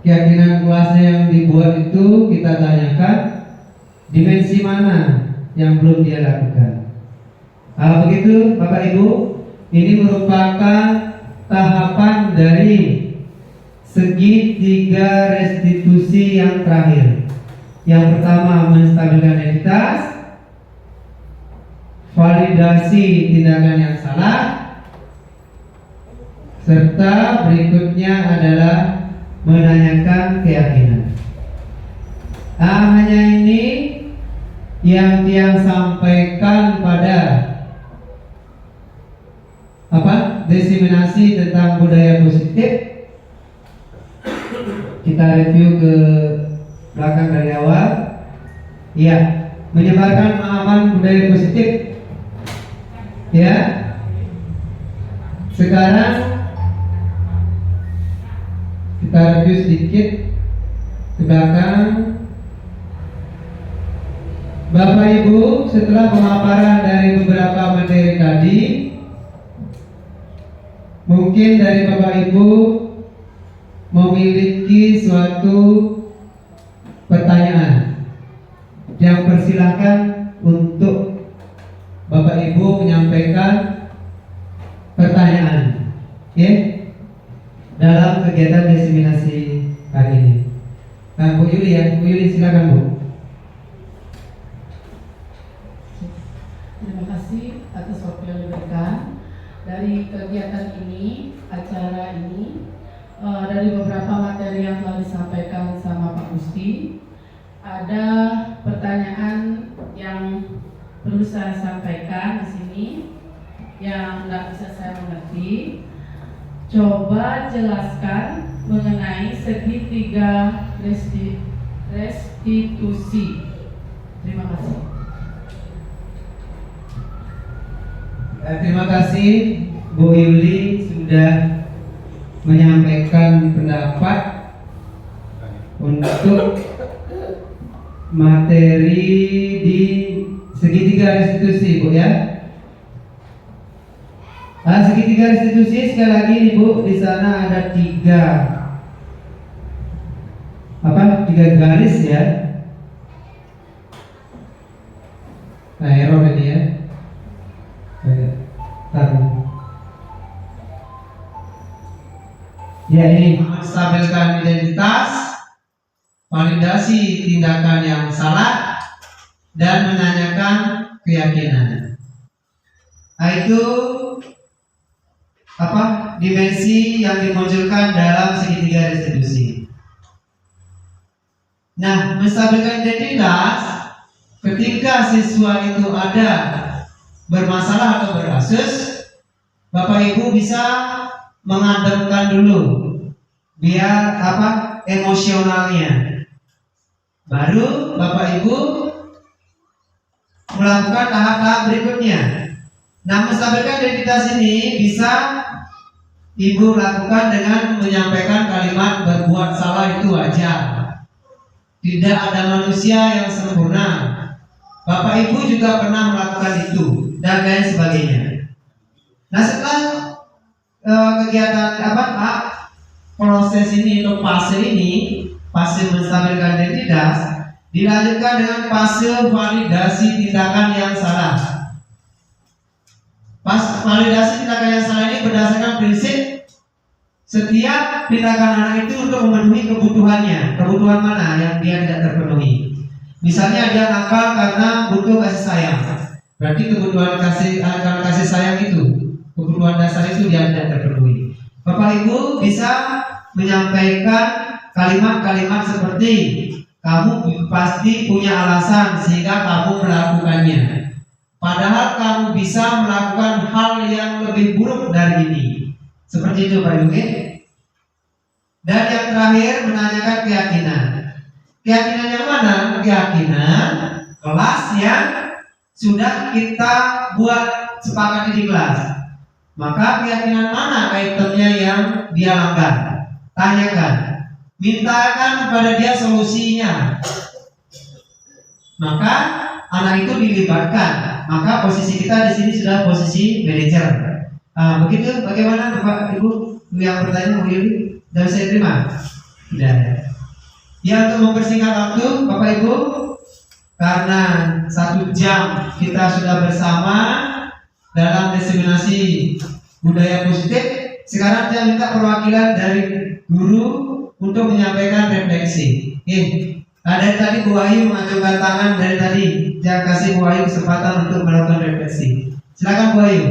keyakinan kelasnya yang dibuat itu kita tanyakan dimensi mana yang belum dia lakukan. Nah, begitu Bapak Ibu, ini merupakan tahapan dari segitiga restitusi yang terakhir. Yang pertama menstabilkan entitas, validasi tindakan yang salah, serta berikutnya adalah menanyakan keyakinan. Nah, hanya ini yang dia sampaikan pada diseminasi tentang budaya positif. Kita review ke belakang dari awal. Ya, menyebarkan pemahaman budaya positif. Ya. Sekarang kita review sedikit ke belakang. Bapak Ibu, setelah pemaparan dari beberapa materi tadi, mungkin dari Bapak Ibu memiliki suatu pertanyaan yang persilahkan untuk Bapak Ibu menyampaikan pertanyaan, ya, dalam kegiatan diseminasi hari ini. Nah, Bu Yuli ya, Bu Yuli silakan Bu. Terima kasih atas waktu yang diberikan. Dari kegiatan ini, acara ini, dari beberapa materi yang telah disampaikan sama Pak Gusti, ada pertanyaan yang perlu saya sampaikan. yang tidak bisa saya mengerti. Coba jelaskan mengenai segitiga restitusi. Terima kasih. Terima kasih Bu Yuli sudah menyampaikan pendapat untuk materi di segitiga restitusi, Bu ya. Segitiga restitusi sekali lagi nih Bu, di sana ada tiga garis ya. Nah, error ini ya. Ya, ini menstabilkan identitas, validasi tindakan yang salah, dan menanyakan keyakinan. Nah, itu dimensi yang dimunculkan dalam segitiga restitusi. Nah, menstabilkan identitas ketika siswa itu ada bermasalah atau berkasus, Bapak Ibu bisa mengademkan dulu biar emosionalnya, baru Bapak Ibu melakukan tahap-tahap berikutnya. Nah, menstabilkan identitas ini bisa Ibu lakukan dengan menyampaikan kalimat berbuat salah itu wajar. Tidak ada manusia yang sempurna. Bapak Ibu juga pernah melakukan itu dan lain sebagainya. Nah, setelah kegiatan proses ini atau fase menstabilkan identitas, dilanjutkan dengan fase validasi tindakan yang salah. Validasi tindakan yang salah ini berdasarkan prinsip setiap tindakan anak itu untuk memenuhi kebutuhannya. Kebutuhan mana yang dia tidak terpenuhi? Misalnya dia nakal karena butuh kasih sayang, berarti kebutuhan kasih sayang itu, kebutuhan dasar itu dia tidak terpenuhi. Bapak Ibu bisa menyampaikan kalimat-kalimat seperti, kamu pasti punya alasan sehingga kamu melakukannya, padahal kamu bisa melakukan hal yang lebih buruk dari ini. Seperti itu Pak Ibu. Dan yang terakhir, menanyakan keyakinan. Keyakinan yang mana? Keyakinan kelas yang sudah kita buat sepakati di kelas. Maka keyakinan mana itemnya yang dia langgar? Tanyakan, mintakan kepada dia solusinya. Maka anak itu dilibatkan. Maka posisi kita di sini sudah posisi manajer. Begitu, bagaimana Bapak Ibu yang bertanya Bu Yuli? Dan saya terima. Tidak. Ya, untuk mempersingkat waktu Bapak Ibu, karena 1 jam kita sudah bersama dalam diseminasi budaya positif, sekarang saya minta perwakilan dari guru untuk menyampaikan refleksi. Ada tadi Bu Wahyu mengacungkan tangan dari tadi. Saya kasih Bu Wahyu kesempatan untuk melakukan refleksi. Silakan Bu Wahyu.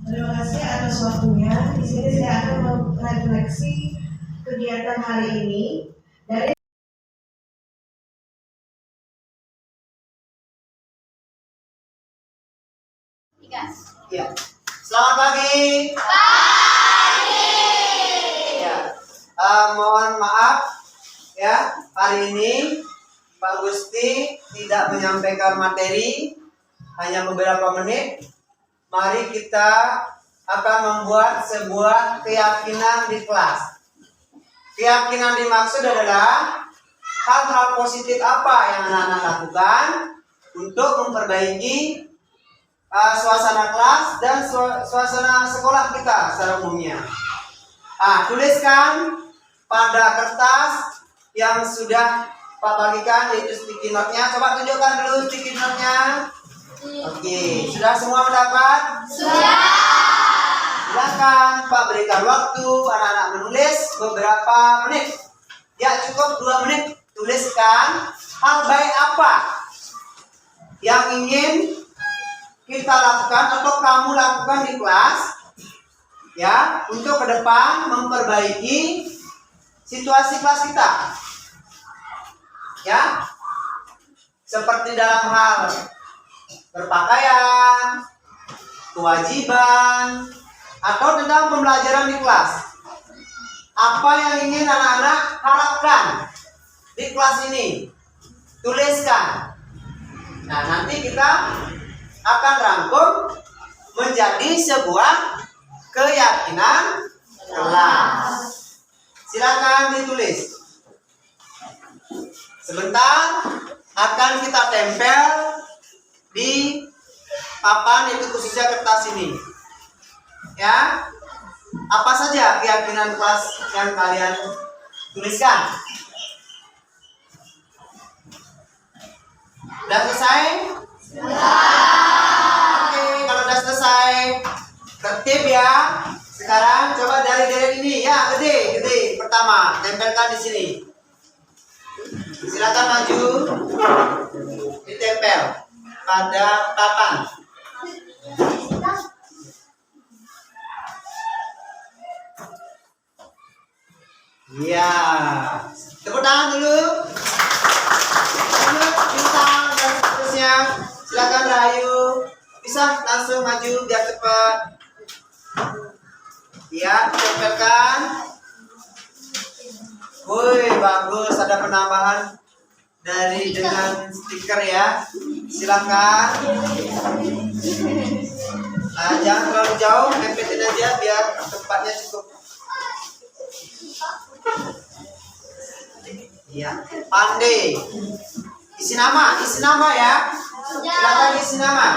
Terima kasih atas waktunya. Di sini saya akan merefleksi kegiatan hari ini dari Ya. Selamat pagi. Ya. Mohon maaf ya, hari ini Pak Gusti tidak menyampaikan materi, hanya beberapa menit. Mari kita akan membuat sebuah keyakinan di kelas. Keyakinan dimaksud adalah hal-hal positif apa yang anak-anak lakukan untuk memperbaiki suasana kelas dan suasana sekolah kita secara umumnya. Tuliskan pada kertas yang sudah Pak bagikan, yaitu sticky note-nya. Coba tunjukkan dulu sticky note-nya. Oke, sudah semua mendapat? Sudah. Silakan Pak berikan waktu anak-anak menulis beberapa menit. Ya, cukup 2 menit. Tuliskan hal baik apa yang ingin kita lakukan atau kamu lakukan di kelas ya untuk ke depan memperbaiki situasi kelas kita. Ya. Seperti dalam hal berpakaian, kewajiban, atau tentang pembelajaran di kelas. Apa yang ingin anak-anak harapkan di kelas ini? Tuliskan. Nah, nanti kita akan rangkum menjadi sebuah keyakinan kelas. Silakan ditulis. Sebentar akan kita tempel di papan, itu khususnya kertas ini. Ya. Apa saja keyakinan kelas yang kalian tuliskan? Sudah selesai? Oke, kalau sudah selesai, tertib ya. Sekarang coba dari deret ini, ya gede. Pertama, tempelkan di sini. Silakan maju, ditempel pada papan. Ya, tepuk tangan dulu. Bintang dan seterusnya. Silakan Rahayu. Bisa langsung maju biar cepat. Ya, tempelkan. Woi, bagus, ada penambahan dari dengan stiker ya. Silakan. Nah, jangan terlalu jauh, tempetin aja biar tempatnya cukup. Ya, pandai. Isi nama ya. Silakan isi nama.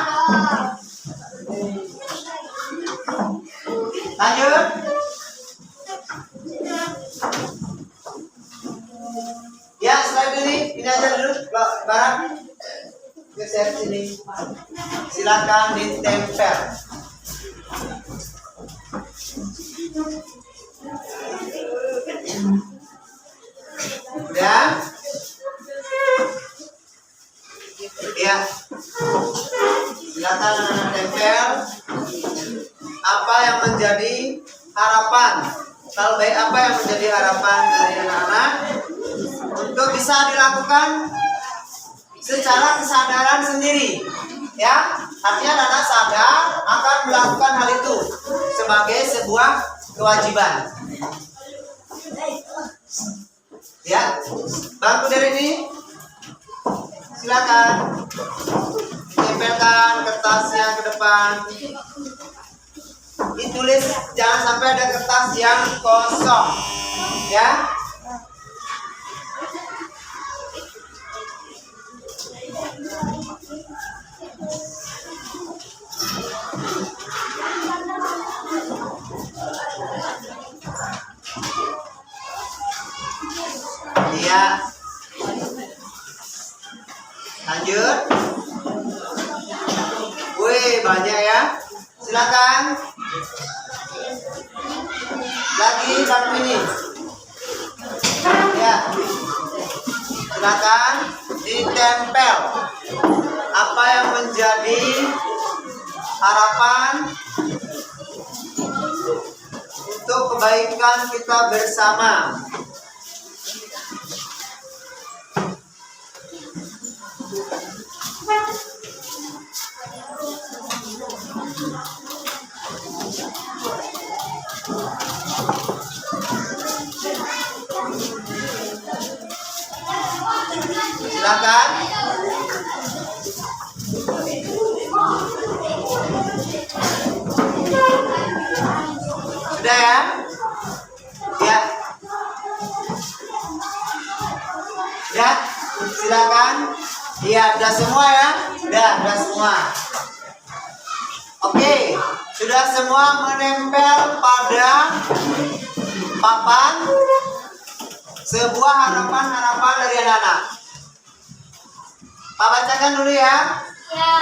Lanjut. Ya, slide ini aja dulu, barang. Geser sini. Silakan ditempel. Dan ya, silakan anak-anak tempel apa yang menjadi harapan. Kalau baik, apa yang menjadi harapan dari anak-anak untuk bisa dilakukan secara kesadaran sendiri, ya. Artinya anak sadar akan melakukan hal itu sebagai sebuah kewajiban. Ya, bangku dari ini, silakan tempelkan kertasnya ke depan. Ditulis, jangan sampai ada kertas yang kosong, ya. Iya. Lanjut. Wih, banyak ya. Silakan. Lagi bangku ini. Ya. Silakan ditempel apa yang menjadi harapan untuk kebaikan kita bersama. Silakan. Sudah ya? Ya. Ya, silakan. Iya, sudah semua ya? Sudah semua. Oke, sudah semua menempel pada papan sebuah harapan-harapan dari anak-anak. Pak bacakan dulu ya. Ya.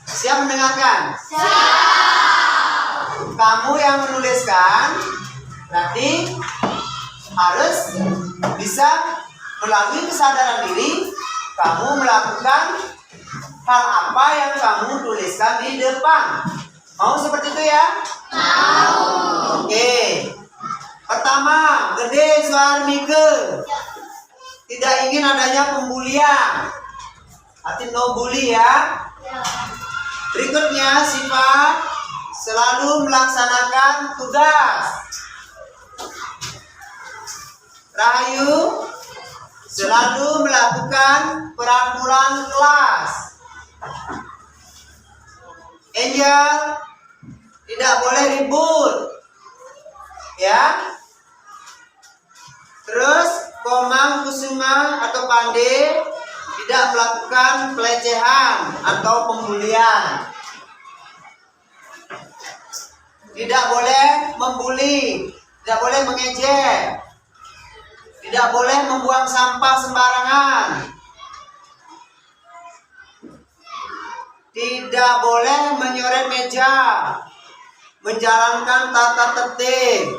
Siap mendengarkan? Siap. Kamu yang menuliskan berarti harus bisa melalui kesadaran diri kamu melakukan hal apa yang kamu tuliskan di depan. Mau seperti itu ya? Mau. Oke. Pertama, gede suara Mike. Tidak ingin adanya pembulian. Arti no bully ya. Berikutnya sifat selalu melaksanakan tugas. Rahayu selalu melakukan peraturan kelas. Angel tidak boleh ribut, ya. Terus Komang, Kusuma atau Pande tidak melakukan pelecehan atau pembulian. Tidak boleh membuli, tidak boleh mengejek, tidak boleh membuang sampah sembarangan. Tidak boleh menyoret meja, menjalankan tata tertib,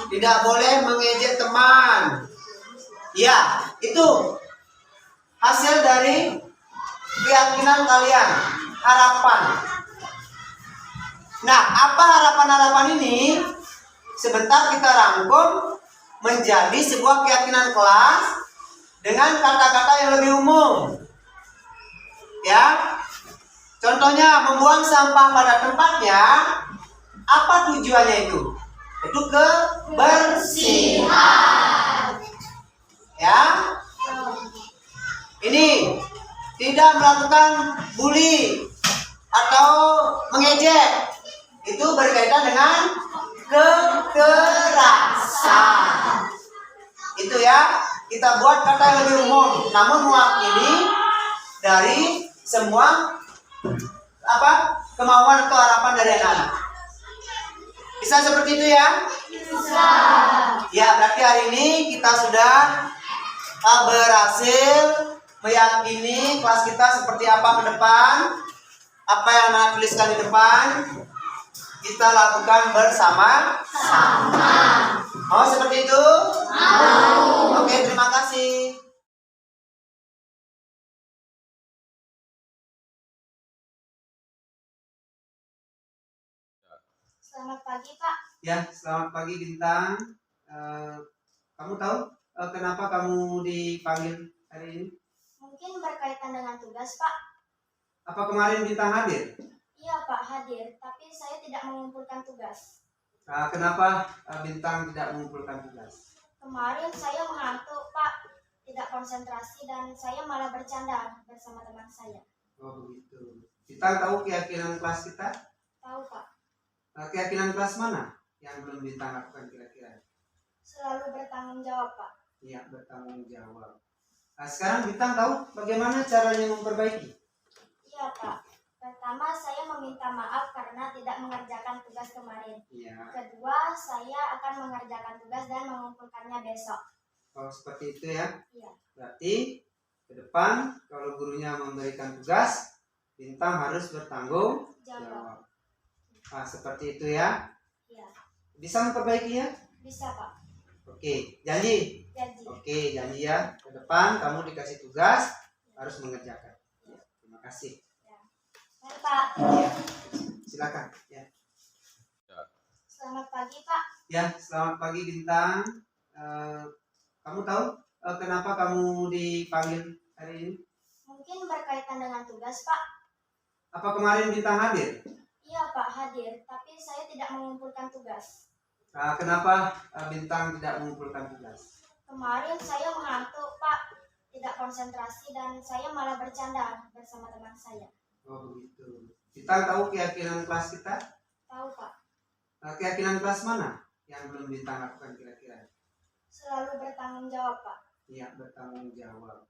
tidak boleh mengejek teman. Ya, itu hasil dari keyakinan kalian, harapan. Nah, apa harapan-harapan ini? Sebentar kita rangkum menjadi sebuah keyakinan kelas dengan kata-kata yang lebih umum. Ya. Contohnya membuang sampah pada tempatnya, apa tujuannya itu? Itu kebersihan. Ya. Ini tidak melakukan bully atau mengejek. Itu berkaitan dengan kekerasan. Itu ya, kita buat kata yang lebih umum, namun mewakili dari semua kemauan atau harapan dari anak-anak. Bisa seperti itu ya? Bisa. Ya, berarti hari ini kita sudah berhasil meyakini kelas kita seperti apa ke depan. Apa yang anak tuliskan di depan kita lakukan bersama-sama. Mau seperti itu? Mau. Oke, terima kasih. Selamat pagi, Pak. Ya, selamat pagi Bintang. Kamu tahu kenapa kamu dipanggil hari ini? Mungkin berkaitan dengan tugas, Pak. Apa kemarin Bintang hadir? Iya, Pak, hadir. Tapi saya tidak mengumpulkan tugas. Kenapa Bintang tidak mengumpulkan tugas? Kemarin saya mengantuk, Pak. Tidak konsentrasi dan saya malah bercanda bersama teman saya. Oh begitu. Bintang tahu keyakinan kelas kita? Tahu, Pak. Keyakinan kelas mana yang belum Bintang lakukan kira-kira? Selalu bertanggung jawab, Pak. Iya, bertanggung jawab. Sekarang Bintang tahu bagaimana caranya memperbaiki? Iya, Pak. Pertama, saya meminta maaf karena tidak mengerjakan tugas kemarin. Iya. Kedua, saya akan mengerjakan tugas dan mengumpulkannya besok. Oh, seperti itu ya? Iya. Berarti ke depan kalau gurunya memberikan tugas, Bintang harus bertanggung jawab. Seperti itu ya? Iya. Bisa memperbaiki ya? Bisa, Pak. Oke, janji? Janji. Oke, janji ya. Ke depan kamu dikasih tugas, harus mengerjakan. Ya, terima kasih. Mari, Pak. Ya, silakan. Ya. Selamat pagi, Pak. Ya, selamat pagi Bintang. Kamu tahu kenapa kamu dipanggil hari ini? Mungkin berkaitan dengan tugas, Pak. Apa kemarin Bintang hadir? Iya, Pak, hadir. Tapi saya tidak mengumpulkan tugas. Kenapa Bintang tidak mengumpulkan tugas? Kemarin saya mengantuk, Pak. Tidak konsentrasi dan saya malah bercanda bersama teman saya. Oh begitu. Bintang tahu keyakinan kelas kita? Tahu, Pak. Keyakinan kelas mana yang belum Bintang lakukan kira-kira? Selalu bertanggung jawab, Pak. Iya, bertanggung jawab.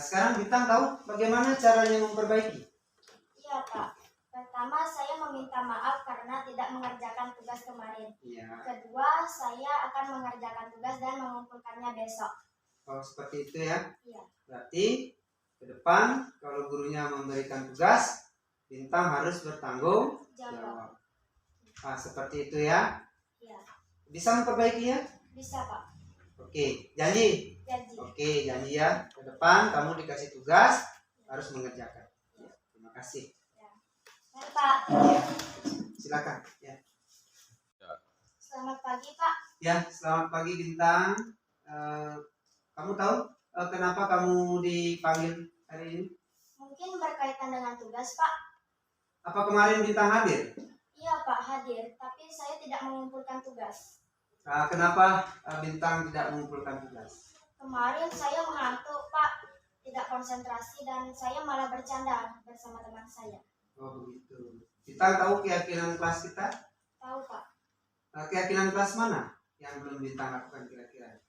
Sekarang Bintang tahu bagaimana caranya memperbaiki? Iya, Pak. Pertama, saya meminta maaf karena tidak mengerjakan tugas kemarin. Iya. Kedua, saya akan mengerjakan tugas dan mengumpulkannya besok. Oh, seperti itu ya? Iya. Berarti ke depan kalau gurunya memberikan tugas, Bintang harus bertanggung jawab. Seperti itu ya? Iya. Bisa memperbaiki ya? Bisa, Pak. Oke, janji? Janji. Oke, janji ya. Ke depan kamu dikasih tugas, harus mengerjakan. Ya, terima kasih. Hai Pak, Ya, silakan. Ya, selamat pagi Pak. ya, selamat pagi Bintang. Kamu tahu kenapa kamu dipanggil hari ini? Mungkin berkaitan dengan tugas Pak. Apa kemarin Bintang hadir? Iya Pak, hadir, tapi saya tidak mengumpulkan tugas. Kenapa Bintang tidak mengumpulkan tugas? Kemarin saya mengantuk Pak, tidak konsentrasi dan saya malah bercanda bersama teman saya. Oh begitu. Bintang tahu keyakinan kelas kita? Tahu Pak, Keyakinan kelas mana yang belum Bintang lakukan kira-kira?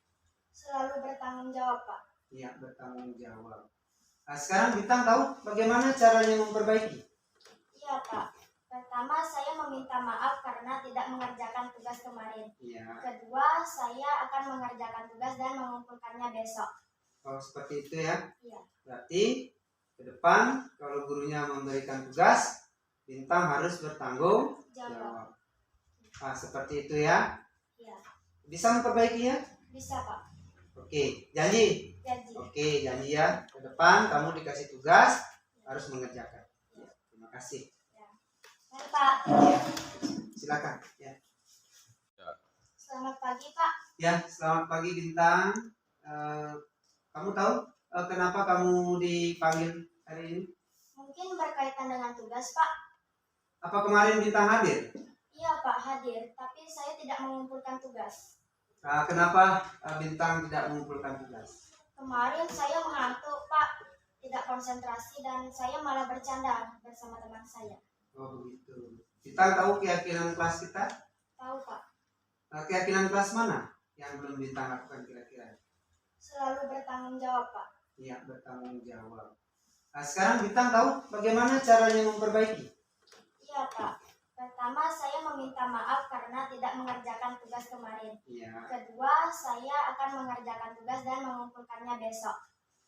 selalu bertanggung jawab Pak. Iya, bertanggung jawab. Sekarang Bintang tahu bagaimana caranya memperbaiki? Iya Pak, pertama saya meminta maaf karena tidak mengerjakan tugas kemarin. Iya. Kedua, saya akan mengerjakan tugas dan mengumpulkannya besok. Kalau seperti itu ya. Iya, Berarti ke depan kalau gurunya memberikan tugas, Bintang harus bertanggung jawab. jawab. Seperti itu ya. Iya, Bisa memperbaikinya? bisa Pak. Oke, janji. Janji. Oke, janji ya. Ke depan kamu dikasih tugas harus mengerjakan. Ya, terima kasih. Hai Pak, Ya, silakan. Ya. selamat pagi Pak. Ya, selamat pagi Bintang. Kamu tahu kenapa kamu dipanggil hari ini? Mungkin berkaitan dengan tugas Pak. Apa kemarin Bintang hadir? Iya Pak, hadir, tapi saya tidak mengumpulkan tugas. Kenapa Bintang tidak mengumpulkan tugas? Kemarin saya mengantuk Pak, tidak konsentrasi dan saya malah bercanda bersama teman saya. Oh begitu. Bintang tahu keyakinan kelas kita? Tahu Pak, Keyakinan kelas mana yang belum Bintang lakukan kira-kira? selalu bertanggung jawab Pak. Iya, bertanggung jawab. Sekarang Bintang tahu bagaimana caranya memperbaiki? Iya Pak, pertama saya meminta maaf karena tidak mengerjakan tugas kemarin. Iya. Kedua, saya akan mengerjakan tugas dan mengumpulkannya besok.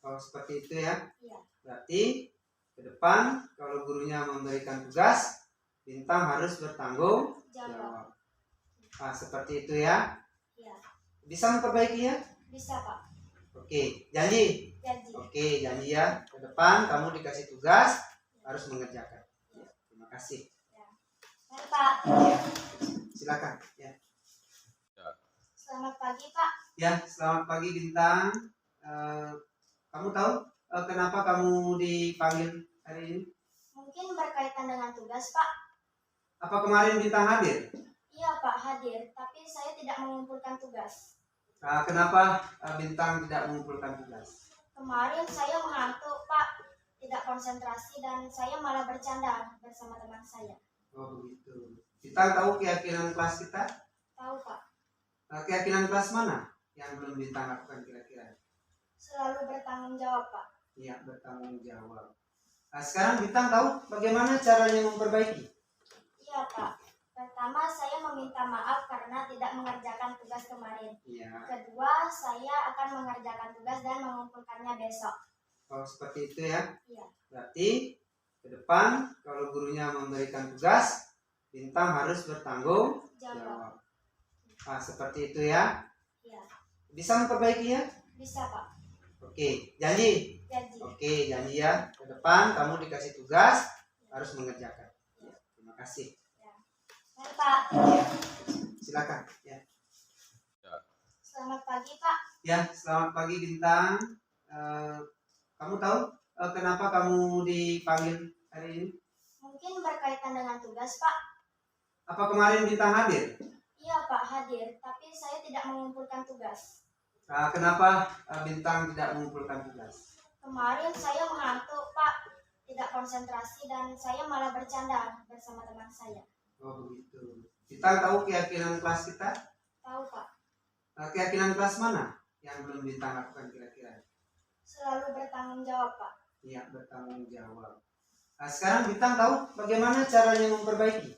Kalau seperti itu ya. Iya, Berarti ke depan kalau gurunya memberikan tugas, Bintang harus bertanggung jawab. jawab. Seperti itu ya. Iya, Bisa memperbaikinya? bisa Pak. Oke, janji. Janji. Oke, janji ya. Ke depan kamu dikasih tugas harus mengerjakan. Ya, terima kasih. Hai Pak, Ya, silakan. Ya. selamat pagi Pak. Ya, selamat pagi Bintang. Kamu tahu kenapa kamu dipanggil hari ini? Mungkin berkaitan dengan tugas Pak. Apa kemarin Bintang hadir? Iya Pak, hadir, tapi saya tidak mengumpulkan tugas. Kenapa Bintang tidak mengumpulkan tugas? Kemarin saya mengantuk Pak, tidak konsentrasi dan saya malah bercanda bersama teman saya. Oh begitu. Bintang tahu keyakinan kelas kita? Tahu Pak, Keyakinan kelas mana yang belum Bintang lakukan kira-kira? selalu bertanggung jawab Pak. Iya, bertanggung jawab. Sekarang Bintang tahu bagaimana caranya memperbaiki? Iya Pak, pertama saya meminta maaf karena tidak mengerjakan tugas kemarin. Iya. Kedua, saya akan mengerjakan tugas dan mengumpulkannya besok. Kalau seperti itu ya. Iya, Berarti ke depan kalau gurunya memberikan tugas, Bintang harus bertanggung jawab. jawab. Seperti itu ya. Iya, Bisa memperbaikinya? bisa Pak. Oke, janji. Janji. Oke, janji ya. Ke depan kamu dikasih tugas harus mengerjakan. Ya, terima kasih. Hai Pak, Ya, silakan. Ya. selamat pagi Pak. Ya, selamat pagi Bintang. Kamu tahu kenapa kamu dipanggil hari ini? Mungkin berkaitan dengan tugas Pak. Apa kemarin Bintang hadir? Iya Pak, hadir, tapi saya tidak mengumpulkan tugas. Kenapa Bintang tidak mengumpulkan tugas? Kemarin saya mengantuk Pak, tidak konsentrasi dan saya malah bercanda bersama teman saya. Oh begitu. Bintang tahu keyakinan kelas kita? Tahu Pak, Keyakinan kelas mana yang belum Bintang lakukan kira-kira? selalu bertanggung jawab Pak. Iya, bertanggung jawab. Sekarang Bintang tahu bagaimana caranya memperbaiki?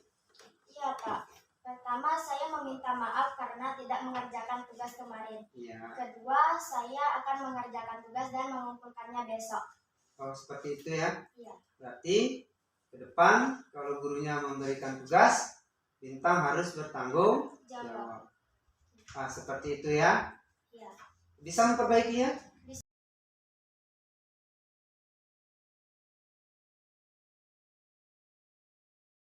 Iya Pak, pertama saya meminta maaf karena tidak mengerjakan tugas kemarin. Iya. Kedua, saya akan mengerjakan tugas dan mengumpulkannya besok. Kalau seperti itu ya. Iya, Berarti ke depan kalau gurunya memberikan tugas, Bintang harus bertanggung jawab. jawab. Seperti itu ya. Iya, Bisa memperbaikinya?